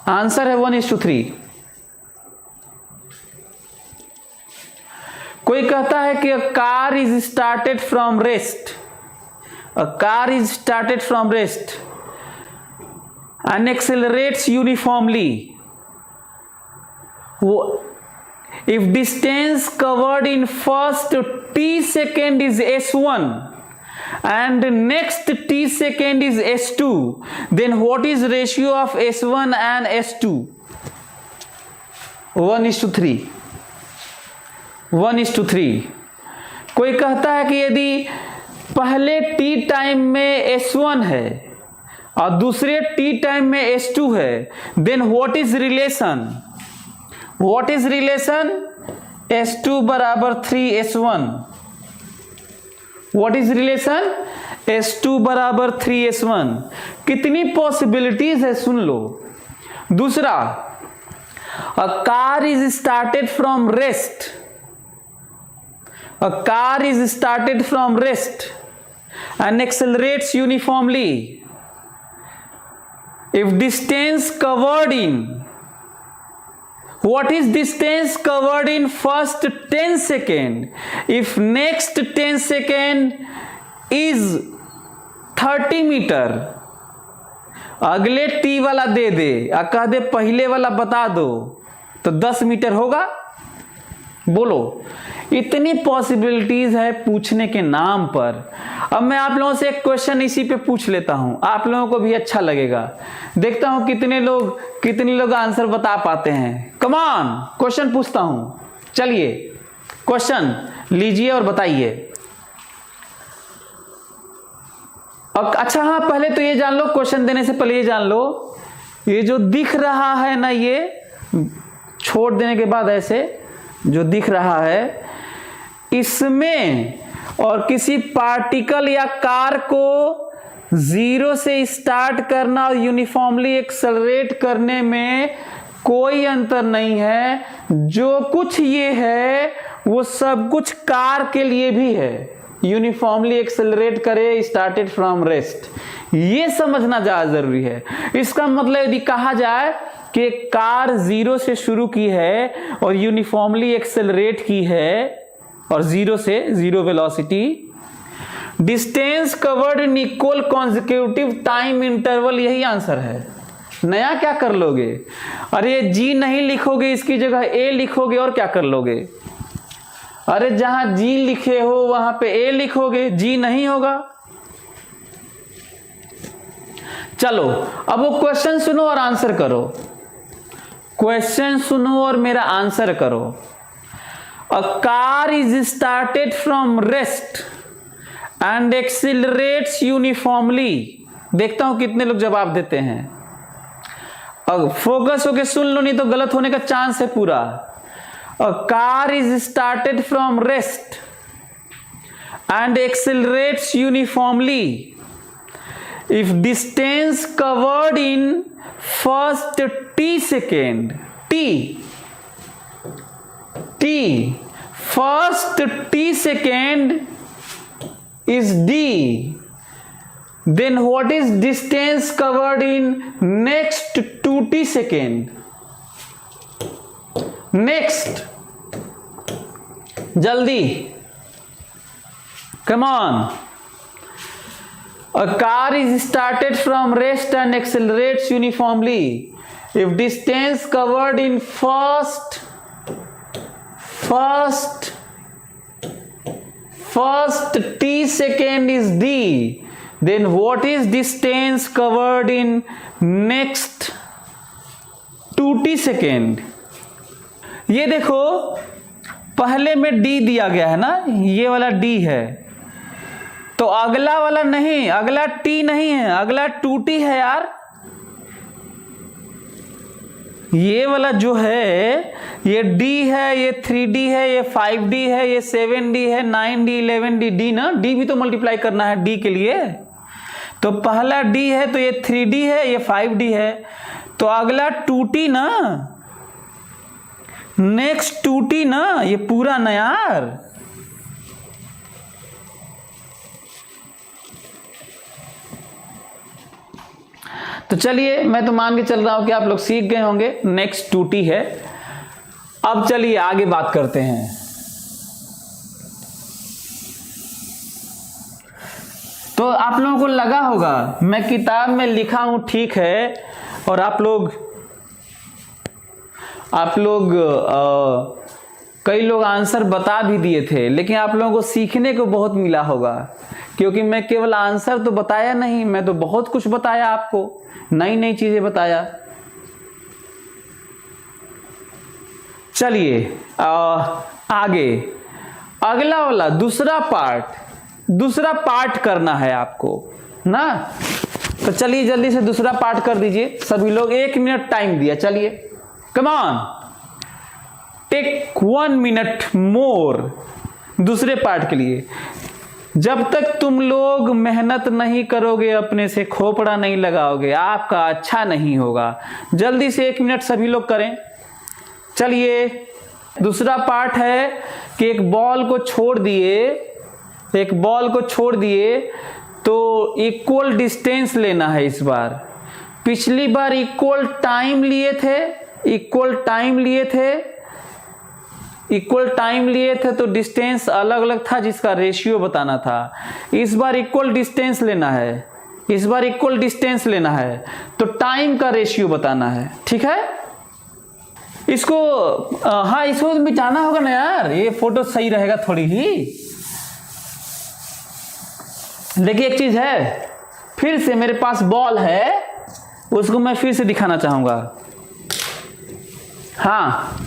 आंसर है 1:3. कोई कहता है कि a car is started from rest. A car is started from rest and accelerates uniformly. If distance covered in first t second is s1 and next t second is s2, then what is ratio of s1 and s2? 1:3. 1:3. कोई कहता है कि यदि पहले t टाइम में s1 है और दूसरे t टाइम में s2 है, then what is relation? What is relation? s2 बराबर 3s1. What is relation? s2 बराबर 3s1. कितनी पॉसिबिलिटीज है सुन लो. दूसरा, अ car is started from rest. A car is started from rest and accelerates uniformly. If distance covered in, what is distance covered in first 10 second? If next 10 second is 30 metre, अगले t वाला दे दे और कह दे पहले वाला बता दो, तो 10 मीटर होगा. बोलो, इतनी पॉसिबिलिटीज है पूछने के नाम पर. अब मैं आप लोगों से एक क्वेश्चन इसी पे पूछ लेता हूं, आप लोगों को भी अच्छा लगेगा. देखता हूं कितने लोग आंसर बता पाते हैं. कम ऑन, क्वेश्चन पूछता हूं. चलिए क्वेश्चन लीजिए और बताइए. अच्छा हाँ, पहले तो ये जान लो, क्वेश्चन देने से पहले ये जान लो, ये जो दिख रहा है ना, ये छोड़ देने के बाद ऐसे जो दिख रहा है, इसमें और किसी पार्टिकल या कार को जीरो से स्टार्ट करना और यूनिफॉर्मली एक्सेलरेट करने में कोई अंतर नहीं है. जो कुछ ये है वो सब कुछ कार के लिए भी है. यूनिफॉर्मली एक्सेलरेट करे, स्टार्टेड फ्रॉम रेस्ट, ये समझना ज्यादा जरूरी है. इसका मतलब यदि कहा जाए कि कार जीरो से शुरू की है और यूनिफॉर्मली एक्सेलरेट की है और zero velocity, distance covered in equal consecutive time interval, यही आंसर है. नया क्या कर लोगे? अरे जी नहीं लिखोगे, इसकी जगह ए लिखोगे और क्या कर लोगे? अरे जहां जी लिखे हो वहां पे ए लिखोगे, जी नहीं होगा. चलो अब वो क्वेश्चन सुनो और आंसर करो. क्वेश्चन सुनो और मेरा आंसर करो. A car is started from rest and accelerates uniformly. देखता हूं कितने लोग जवाब देते हैं. अब फोकस होके सुन लो, नहीं तो गलत होने का चांस है पूरा. A car is started from rest and accelerates uniformly if distance covered in first t second, first t second is d, then what is distance covered in next 2t second? Next, jaldi, come on. A car is started from rest and accelerates uniformly. If distance covered in first t second is d, then what is distance covered in next 2t second? ये देखो, पहले में d दिया गया है ना, ये वाला d है, तो अगला वाला नहीं, अगला t नहीं है, अगला 2t है यार. ये वाला जो है ये d है, ये 3d है, ये 5d है, ये 7d है, 9d 11d, d ना, d भी तो मल्टीप्लाई करना है d के लिए. तो पहला d है तो ये 3d है, ये 5d है, तो अगला 2t ना. नेक्स्ट 2t ना, ये पूरा ना यार। तो चलिए मैं तो मान के चल रहा हूं कि आप लोग सीख गए होंगे, नेक्स्ट 2t है। अब चलिए आगे बात करते हैं। तो आप लोगों को लगा होगा मैं किताब में लिखा हूं ठीक है, और आप लोग कई लोग आंसर बता भी दिए थे, लेकिन आप लोगों को सीखने को बहुत मिला होगा, क्योंकि मैं केवल आंसर तो बताया नहीं, मैं तो बहुत कुछ बताया आपको, नई नई चीजें बताया। चलिए आगे अगला वाला दूसरा पार्ट करना है आपको ना। तो चलिए जल्दी से दूसरा पार्ट कर दीजिए सभी लोग। 1 मिनट टाइम दिया, चलिए come on, take 1 minute more दूसरे पार्ट के लिए। जब तक तुम लोग मेहनत नहीं करोगे, अपने से खोपड़ा नहीं लगाओगे, आपका अच्छा नहीं होगा। जल्दी से 1 मिनट सभी लोग करें। चलिए दूसरा पार्ट है कि एक बॉल को छोड़ दिए तो इक्वल डिस्टेंस लेना है। इस बार, पिछली बार इक्वल टाइम लिए थे तो डिस्टेंस अलग अलग था जिसका रेशियो बताना था। इस बार इक्वल डिस्टेंस लेना है, तो टाइम का रेशियो बताना है, ठीक है। इसको इसको मिटाना होगा ना यार, ये फोटो सही रहेगा थोड़ी ही। देखिए एक चीज है, फिर से मेरे पास बॉल है, उसको मैं फिर से दिखाना चाहूंगा। हाँ,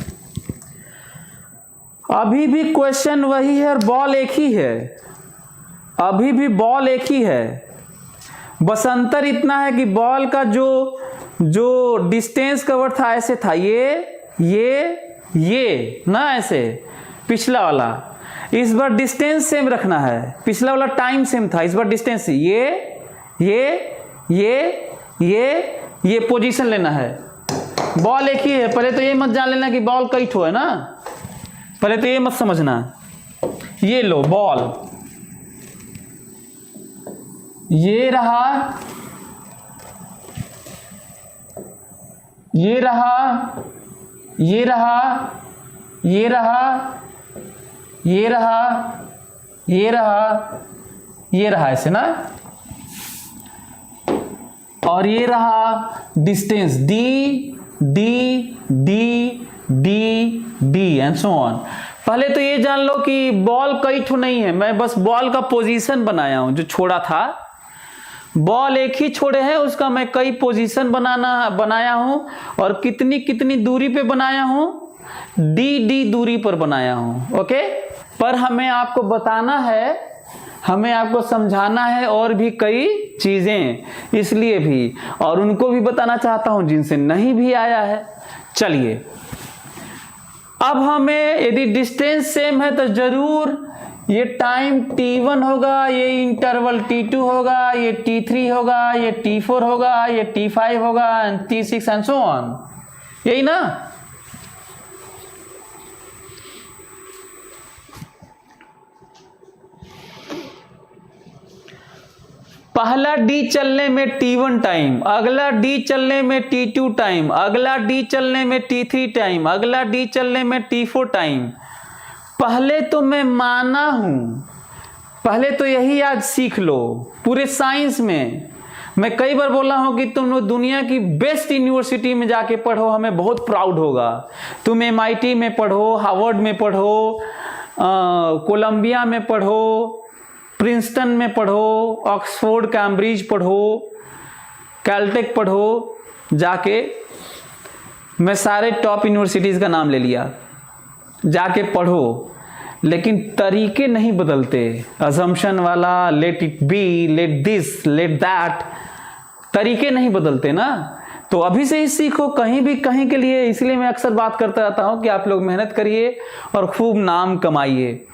अभी भी क्वेश्चन वही है और बॉल एक ही है। बस अंतर इतना है कि बॉल का जो डिस्टेंस कवर था ऐसे था, ये ना ऐसे, पिछला वाला। इस बार डिस्टेंस सेम रखना है, पिछला वाला टाइम सेम था, इस बार डिस्टेंस ये पोजीशन लेना है। बॉल एक ही है। पहले तो ये मत जान लेना कि बॉल कई ठो है ना, पहले तो ये मत समझना। ये लो बॉल, ये रहा, ये रहा ऐसे ना, और ये रहा distance D and so on. पहले तो ये जान लो कि बॉल कई ठो नहीं है, मैं बस बॉल का पोजीशन बनाया हूं। जो छोड़ा था बॉल एक ही छोड़े हैं, उसका मैं कई पोजीशन बनाया हूं, और कितनी दूरी पे बनाया हूं, डी दूरी पर बनाया हूं। ओके, पर हमें आपको बताना है, हमें आपको समझाना है और भी कई चीजें, इसलिए भी, और उनको भी बताना चाहता हूं जिनसे नहीं भी आया है। चलिए अब हमें यदि डिस्टेंस सेम है तो जरूर ये टाइम t1 होगा, ये इंटरवल t2 होगा, ये t3 होगा, ये t4 होगा, ये t5 होगा, and t6 and so on. यही ना। पहला डी चलने में t1 टाइम, अगला डी चलने में t2 टाइम, अगला डी चलने में t3 टाइम, अगला डी चलने में t4 टाइम। पहले तो मैं माना हूं, पहले तो यही आज सीख लो। पूरे साइंस में मैं कई बार बोला हूं कि तुम लोग दुनिया की बेस्ट यूनिवर्सिटी में जाके पढ़ो, हमें बहुत प्राउड होगा। तुम MIT में पढ़ो, हार्वर्ड में पढ़ो, कोलंबिया में पढ़ो, प्रिंसटन में पढ़ो, ऑक्सफोर्ड कैम्ब्रिज पढ़ो, कैलटेक पढ़ो, जाके मैं सारे टॉप यूनिवर्सिटीज़ का नाम ले लिया, जाके पढ़ो। लेकिन तरीके नहीं बदलते, अजम्पशन वाला, let it be, let this, let that, तरीके नहीं बदलते ना। तो अभी से ही सीखो, कहीं के लिए। इसलिए मैं अक्सर बात करता रहता हूं कि आप लोग मेहनत करिए और खूब नाम कमाइए।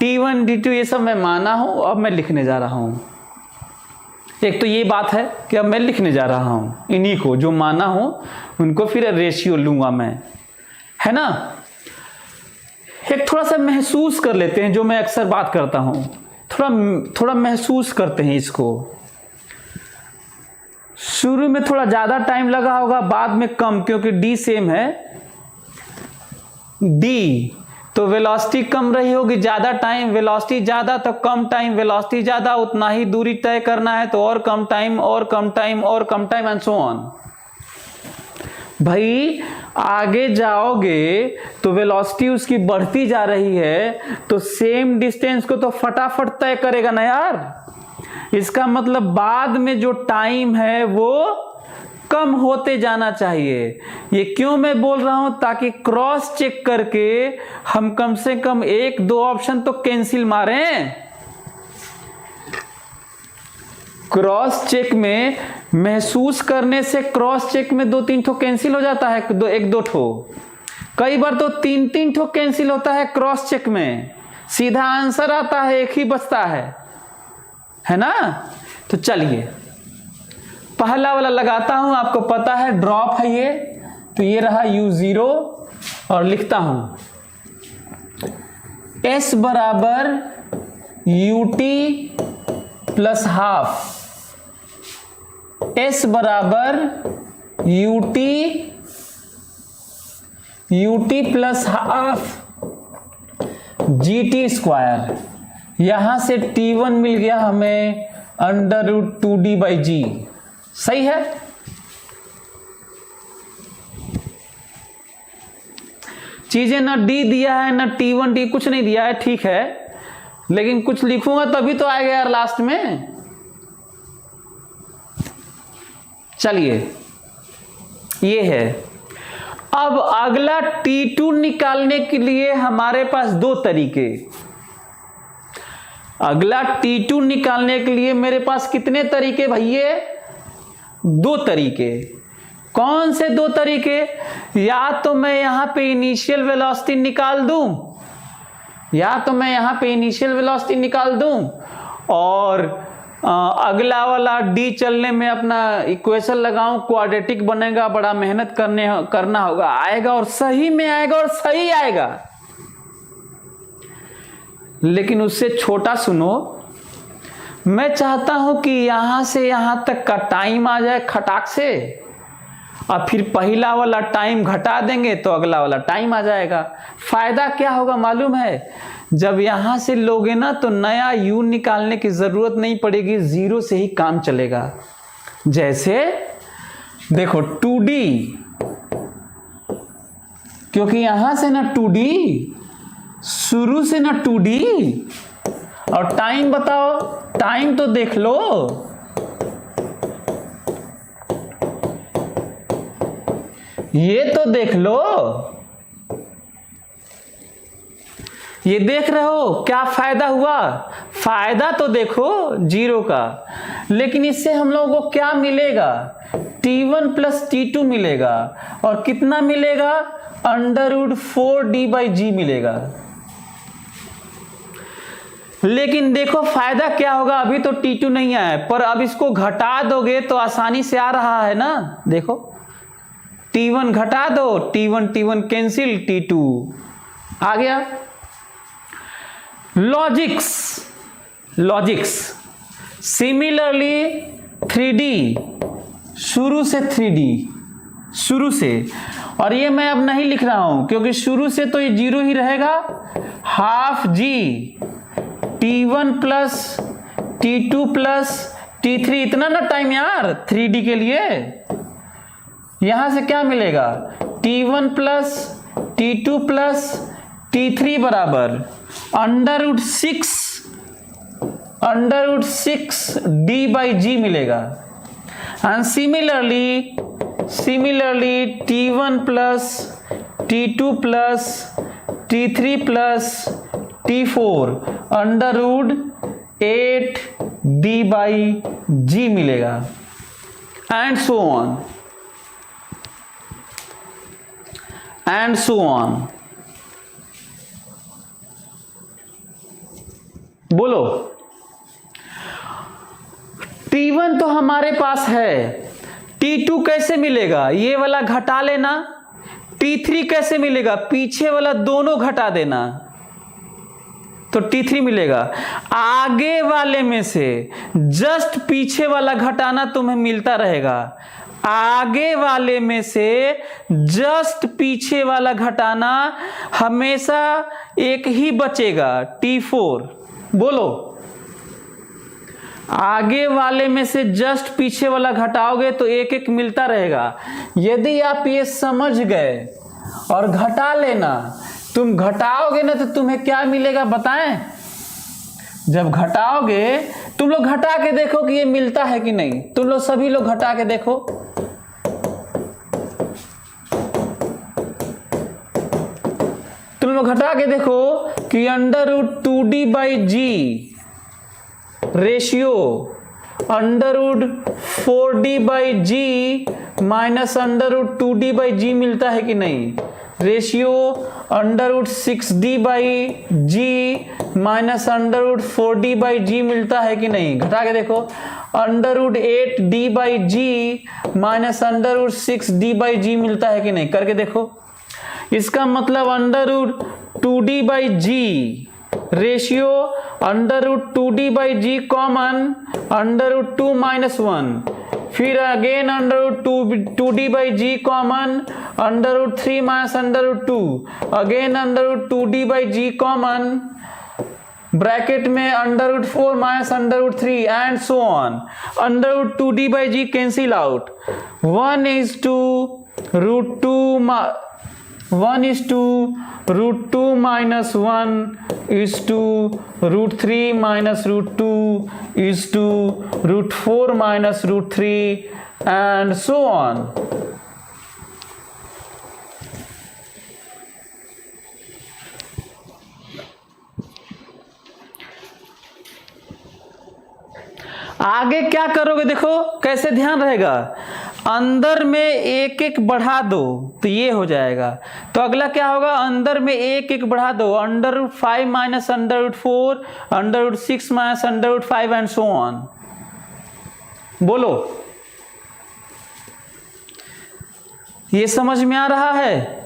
t1 t2 ये सब मैं माना हूं, अब मैं लिखने जा रहा हूं। एक तो ये बात है कि अब मैं लिखने जा रहा हूं, इन्हीं को जो माना हूं उनको फिर रेशियो लूंगा मैं। है ना। एक थोड़ा सा महसूस कर लेते हैं, जो मैं अक्सर बात करता हूं, थोड़ा महसूस करते हैं इसको। शुरू में थोड़ा ज्यादा टाइम लगा होगा, बाद में कम, क्योंकि डी सेम है। डी तो वेलोसिटी कम रही होगी, ज्यादा टाइम, वेलोसिटी ज्यादा तो कम टाइम, वेलोसिटी ज्यादा उतना ही दूरी तय करना है तो और कम टाइम और कम टाइम और कम टाइम एंड सो ऑन। भाई आगे जाओगे तो वेलोसिटी उसकी बढ़ती जा रही है, तो सेम डिस्टेंस को तो फटाफट तय करेगा ना यार। इसका मतलब बाद में जो टाइम है वो कम होते जाना चाहिए। ये क्यों मैं बोल रहा हूं, ताकि क्रॉस चेक करके हम कम से कम 1-2 ऑप्शन तो कैंसिल मारें। क्रॉस चेक में महसूस करने से क्रॉस चेक में 2-3 ठो कैंसिल हो जाता है, 1-2 ठो, कई बार तो 3-3 ठो कैंसिल होता है क्रॉस चेक में, सीधा आंसर आता है, एक ही बचता है ना। तो चलिए पहला वाला लगाता हूं, आपको पता है ड्रॉप है ये, तो ये रहा u0 और लिखता हूं s बराबर ut प्लस हाफ, s बराबर ut प्लस हाफ GT²। यहां से T1 मिल गया हमें √2D/g, सही है। चीजें ना D दिया है ना T1D, कुछ नहीं दिया है, ठीक है, लेकिन कुछ लिखूंगा तभी तो आएगा यार लास्ट में। चलिए ये है। अब अगला T2 निकालने के लिए हमारे पास 2 तरीके। अगला T2 निकालने के लिए मेरे पास कितने तरीके भैया? 2 तरीके। कौन से 2 तरीके? या तो मैं यहां पे इनिशियल वेलोसिटी निकाल दूं, और अगला वाला डी चलने में अपना इक्वेशन लगाऊं, क्वाड्रेटिक बनेगा, बड़ा मेहनत करना होगा, आएगा और सही में आएगा और सही आएगा। लेकिन उससे छोटा सुनो, मैं चाहता हूं कि यहां से यहां तक का टाइम आ जाए खटाक से, और फिर पहला वाला टाइम घटा देंगे तो अगला वाला टाइम आ जाएगा। फायदा क्या होगा मालूम है? जब यहां से लोगे ना तो नया u निकालने की जरूरत नहीं पड़ेगी, 0 से ही काम चलेगा। जैसे देखो 2D, क्योंकि यहां से ना 2D, शुरू से ना 2D, और टाइम बताओ, टाइम तो देख लो, ये तो देख लो, ये देख रहे हो क्या फायदा हुआ? फायदा तो देखो 0 का, लेकिन इससे हम लोगों को क्या मिलेगा? T1 प्लस T2 मिलेगा, और कितना मिलेगा? √4D/g मिलेगा। लेकिन देखो फायदा क्या होगा, अभी तो T2 नहीं आया, पर अब इसको घटा दोगे तो आसानी से आ रहा है ना। देखो T1 घटा दो, T1 कैंसिल, T2 आ गया। लॉजिक्स सिमिलरली 3D, शुरू से, और ये मैं अब नहीं लिख रहा हूं क्योंकि शुरू से तो ये 0 ही रहेगा। Half G, T1 plus T2 plus T3, इतना ना टाइम यार 3D के लिए। यहां से क्या मिलेगा? T1 plus T2 plus T3 बराबर √6D/g मिलेगा। And similarly T1 plus T2 plus T3 plus T4 √8D/g मिलेगा, एंड सो ऑन। बोलो, T1 तो हमारे पास है, T2 कैसे मिलेगा? ये वाला घटा लेना, T3 कैसे मिलेगा? पीछे वाला दोनों घटा देना तो T3 मिलेगा। आगे वाले में से जस्ट पीछे वाला घटाना तुम्हें मिलता रहेगा। आगे वाले में से जस्ट पीछे वाला घटाना हमेशा एक ही बचेगा, T4। बोलो, आगे वाले में से जस्ट पीछे वाला घटाओगे तो एक एक मिलता रहेगा। यदि आप ये समझ गए और घटा लेना, तुम घटाओगे ना तो तुम्हें क्या मिलेगा बताएं? जब घटाओगे, तुम लोग घटा के देखो कि ये मिलता है कि नहीं। तुम लोग सभी लोग घटा के देखो। तुम लोग घटा के देखो कि √2d/g ratio √4d/g minus √2d/g मिलता है कि नहीं। रेशियो √6d/g माइनस √4d/g मिलता है कि नहीं। घटा के देखो, √8d/g माइनस √6d/g मिलता है कि नहीं। करके देखो। इसका मतलब √2d/g ratio √2d/g common √2 minus 1, फिर again √2d/g common √3 minus √2, again √2d/g common bracket में √4 minus √3 and so on. √2d/g cancel out. 1 is to √2 minus 1 is to √3 minus √2 is to √4 minus √3 and so on. आगे क्या करोगे देखो कैसे ध्यान रहेगा। अंदर में एक एक बढ़ा दो तो ये हो जाएगा। तो अगला क्या होगा, अंदर में एक एक बढ़ा दो, √5 minus √4, √6 minus √5 and so on. बोलो, ये समझ में आ रहा है?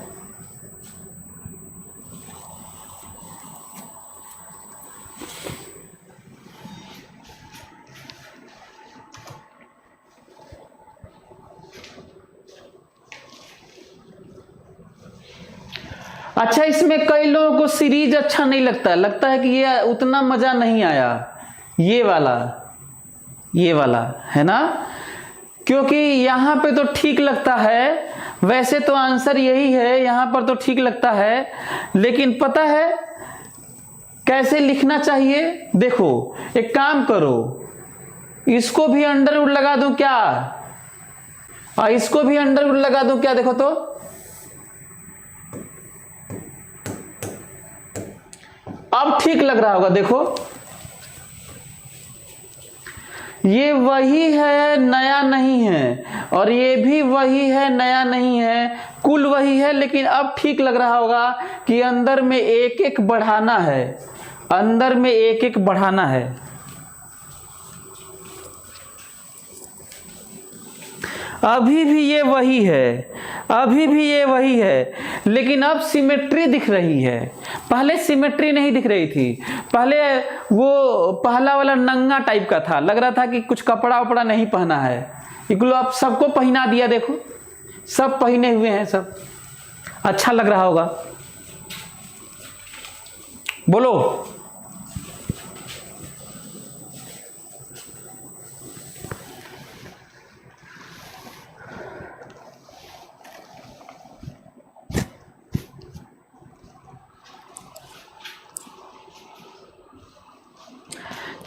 अच्छा, इसमें कई लोगों को सीरीज अच्छा नहीं लगता, लगता है कि ये उतना मजा नहीं आया। ये वाला है ना, क्योंकि यहां पे तो ठीक लगता है, वैसे तो आंसर यही है, यहां पर तो ठीक लगता है, लेकिन पता है कैसे लिखना चाहिए? देखो, एक काम करो, इसको भी अंडर लगा दूं क्या, और इसको भी अंडर लगा दूं क्या? देखो तो अब ठीक लग रहा होगा। देखो, ये वही है, नया नहीं है, और ये भी वही है, नया नहीं है, कुल वही है, लेकिन अब ठीक लग रहा होगा कि अंदर में एक एक बढ़ाना है, अंदर में एक एक बढ़ाना है। अभी भी ये वही है, अभी भी ये वही है, लेकिन अब सिमेट्री दिख रही है। पहले सिमेट्री नहीं दिख रही थी, पहले वो पहला वाला नंगा टाइप का था, लग रहा था कि कुछ कपड़ा वपड़ा नहीं पहना है। इग्लो अब सबको पहना दिया, देखो सब पहने हुए हैं, सब अच्छा लग रहा होगा। बोलो,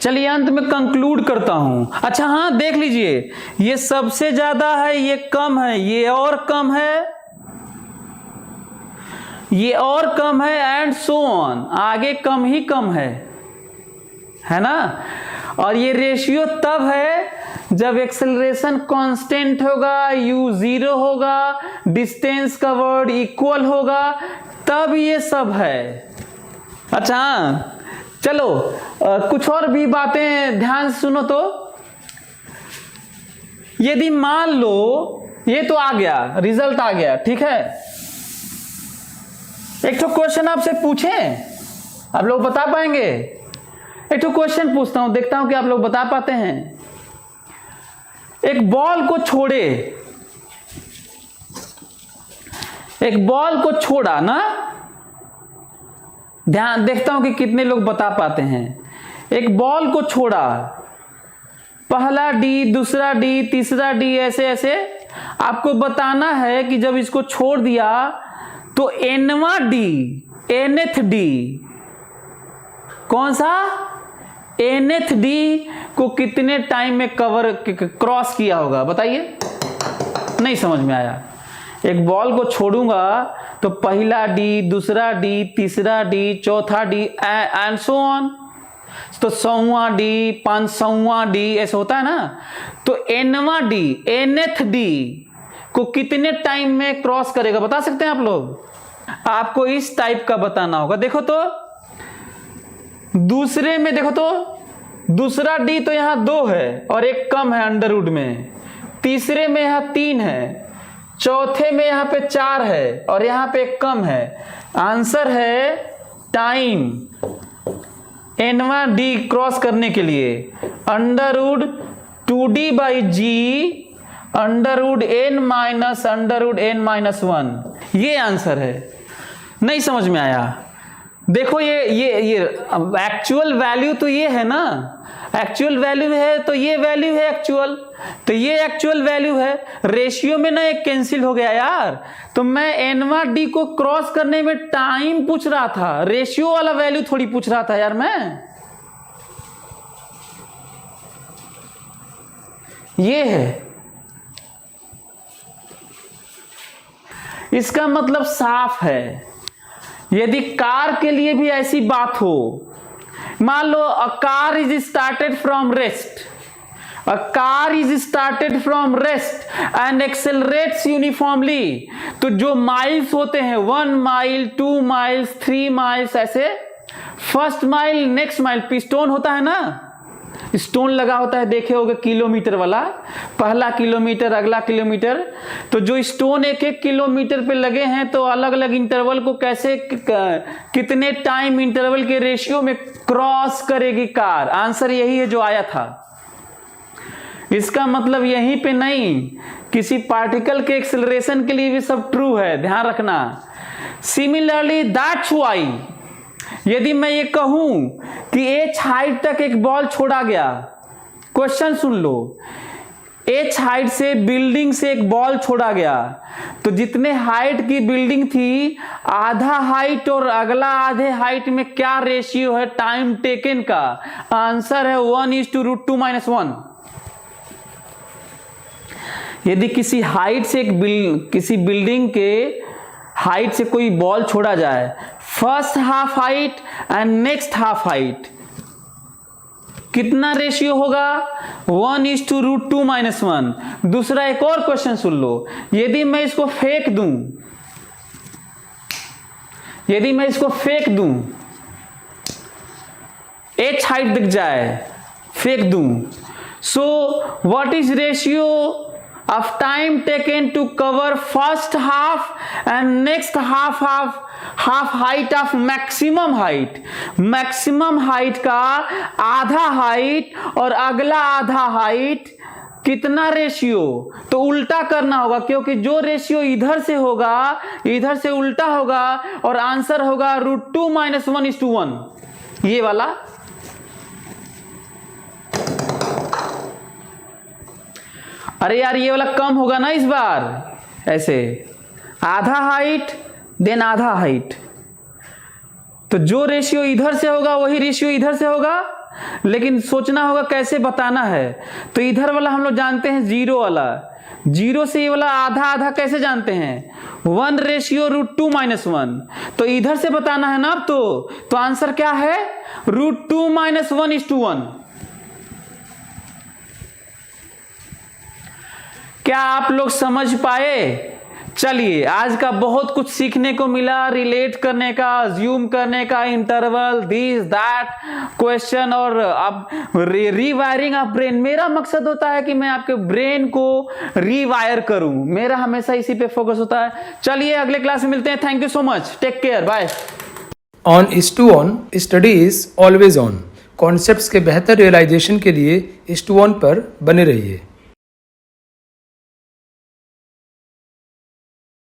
चलिए अंत में कंक्लूड करता हूं। अच्छा हाँ, देख लीजिए, ये सबसे ज्यादा है, ये कम है, ये और कम है, ये और कम है, एंड सो ऑन, आगे कम ही कम है ना। और ये रेशियो तब है जब एक्सेलरेशन कांस्टेंट होगा, u 0 होगा, डिस्टेंस का वर्ड इक्वल होगा, तब ये सब है। अच्छा चलो कुछ और भी बातें ध्यान से सुनो। तो यदि मान लो ये तो आ गया, रिजल्ट आ गया, ठीक है, एक तो क्वेश्चन आपसे पूछें, आप लोग बता पाएंगे? एक तो क्वेश्चन पूछता हूं, देखता हूं कि आप लोग बता पाते हैं। एक बॉल को छोड़े, एक बॉल को छोड़ा ना, ध्यान देखता हूं कि कितने लोग बता पाते हैं। एक बॉल को छोड़ा, पहला डी, दूसरा डी, तीसरा डी, ऐसे ऐसे आपको बताना है कि जब इसको छोड़ दिया तो एनवा डी, एनथ डी, कौन सा? एनथ डी को कितने टाइम में कवर क्रॉस किया होगा बताइए? नहीं समझ में आया। एक बॉल को छोड़ूंगा तो पहला डी, दूसरा डी, तीसरा डी, चौथा डी एंड सो ऑन, तो 100वां डी, 500वां डी, ऐसा होता है ना। तो एनवा डी, एनथ डी को कितने टाइम में क्रॉस करेगा बता सकते हैं आप लोग? आपको इस टाइप का बताना होगा। देखो तो दूसरे में, देखो तो दूसरा डी तो यहां 2 है और एक कम है अंडर रूट में, तीसरे में यहां 3 है, चौथे में यहां पे 4 है और यहां पे एक कम है। आंसर है टाइम एनवा डी क्रॉस करने के लिए under root 2d by g under root n minus under root n minus 1, ये आंसर है। नहीं समझ में आया? देखो ये एक्चुअल वैल्यू तो ये है ना, एक्चुअल वैल्यू है तो ये वैल्यू है एक्चुअल, तो ये एक्चुअल वैल्यू है। रेशियो में ना एक कैंसिल हो गया यार, तो मैं एनवा डी को क्रॉस करने में टाइम पूछ रहा था, रेशियो वाला वैल्यू थोड़ी पूछ रहा था यार मैं। ये है, इसका मतलब साफ है। यदि कार के लिए भी ऐसी बात हो, मान लो a car is started from rest, a car is started from rest and accelerates uniformly, तो जो माइल्स होते हैं 1 माइल, 2 माइल्स, 3 माइल्स, ऐसे फर्स्ट माइल, नेक्स्ट माइल, पिस्टोन होता है ना, स्टोन लगा होता है, देखे होगे किलोमीटर वाला, पहला किलोमीटर, अगला किलोमीटर, तो जो स्टोन 1-1 किलोमीटर पे लगे हैं तो अलग अलग इंटरवल को कैसे कितने टाइम इंटरवल के रेशियो में क्रॉस करेगी कार? आंसर यही है जो आया था। इसका मतलब यहीं पे नहीं, किसी पार्टिकल के एक्सेलरेशन के लिए भी सब ट्रू है, ध्यान रखना। सिमिलरली दैट्स व्हाई यदि मैं ये कहूं कि h हाइट तक एक बॉल छोड़ा गया, क्वेश्चन सुन लो, h हाइट से बिल्डिंग से एक बॉल छोड़ा गया, तो जितने हाइट की बिल्डिंग थी, आधा हाइट और अगला आधे हाइट में क्या रेशियो है टाइम टेकन का? आंसर है 1:√2 - 1। यदि किसी हाइट से किसी बिल्डिंग के हाइट से कोई बॉल छोड़ा जाए, first half height and next half height, कितना रेशियो होगा? 1:√2 - 1। दूसरा एक और क्वेश्चन सुन लो, यदि मैं इसको फेंक दूं, यदि मैं इसको फेंक दूं, h हाइट दिख जाए, फेंक दूं, so what is ratio of time taken to cover first half and next half height of maximum height? maximum height का आधा हाइट और अगला आधा हाइट कितना रेशियो? तो उल्टा करना होगा, क्योंकि जो रेशियो इधर से होगा इधर से उल्टा होगा और आंसर होगा √2 - 1:1, ये वाला। अरे यार ये वाला कम होगा ना इस बार, ऐसे आधा हाइट देन आधा हाइट, तो जो रेशियो इधर से होगा वही रेशियो इधर से होगा, लेकिन सोचना होगा कैसे बताना है। तो इधर वाला हम लोग जानते हैं 0 वाला, 0 से ये वाला आधा आधा कैसे जानते हैं? 1:√2 - 1, तो इधर से बताना है ना अब तो आंसर क्या है? √2 - 1:1। क्या आप लोग समझ पाए? चलिए आज का बहुत कुछ सीखने को मिला, रिलेट करने का, अज्यूम करने का, इंटरवल, दिस दैट क्वेश्चन और अब रीवायरिंग ऑफ ब्रेन। मेरा मकसद होता है कि मैं आपके ब्रेन को रीवायर करूं, मेरा हमेशा इसी पे फोकस होता है। चलिए अगले क्लास में मिलते हैं। Thank you so much, take care, bye. On is to on, study is always on. Concepts के बेहतर रियलाइजेशन के लिए इज टू ऑन पर बने रहिए।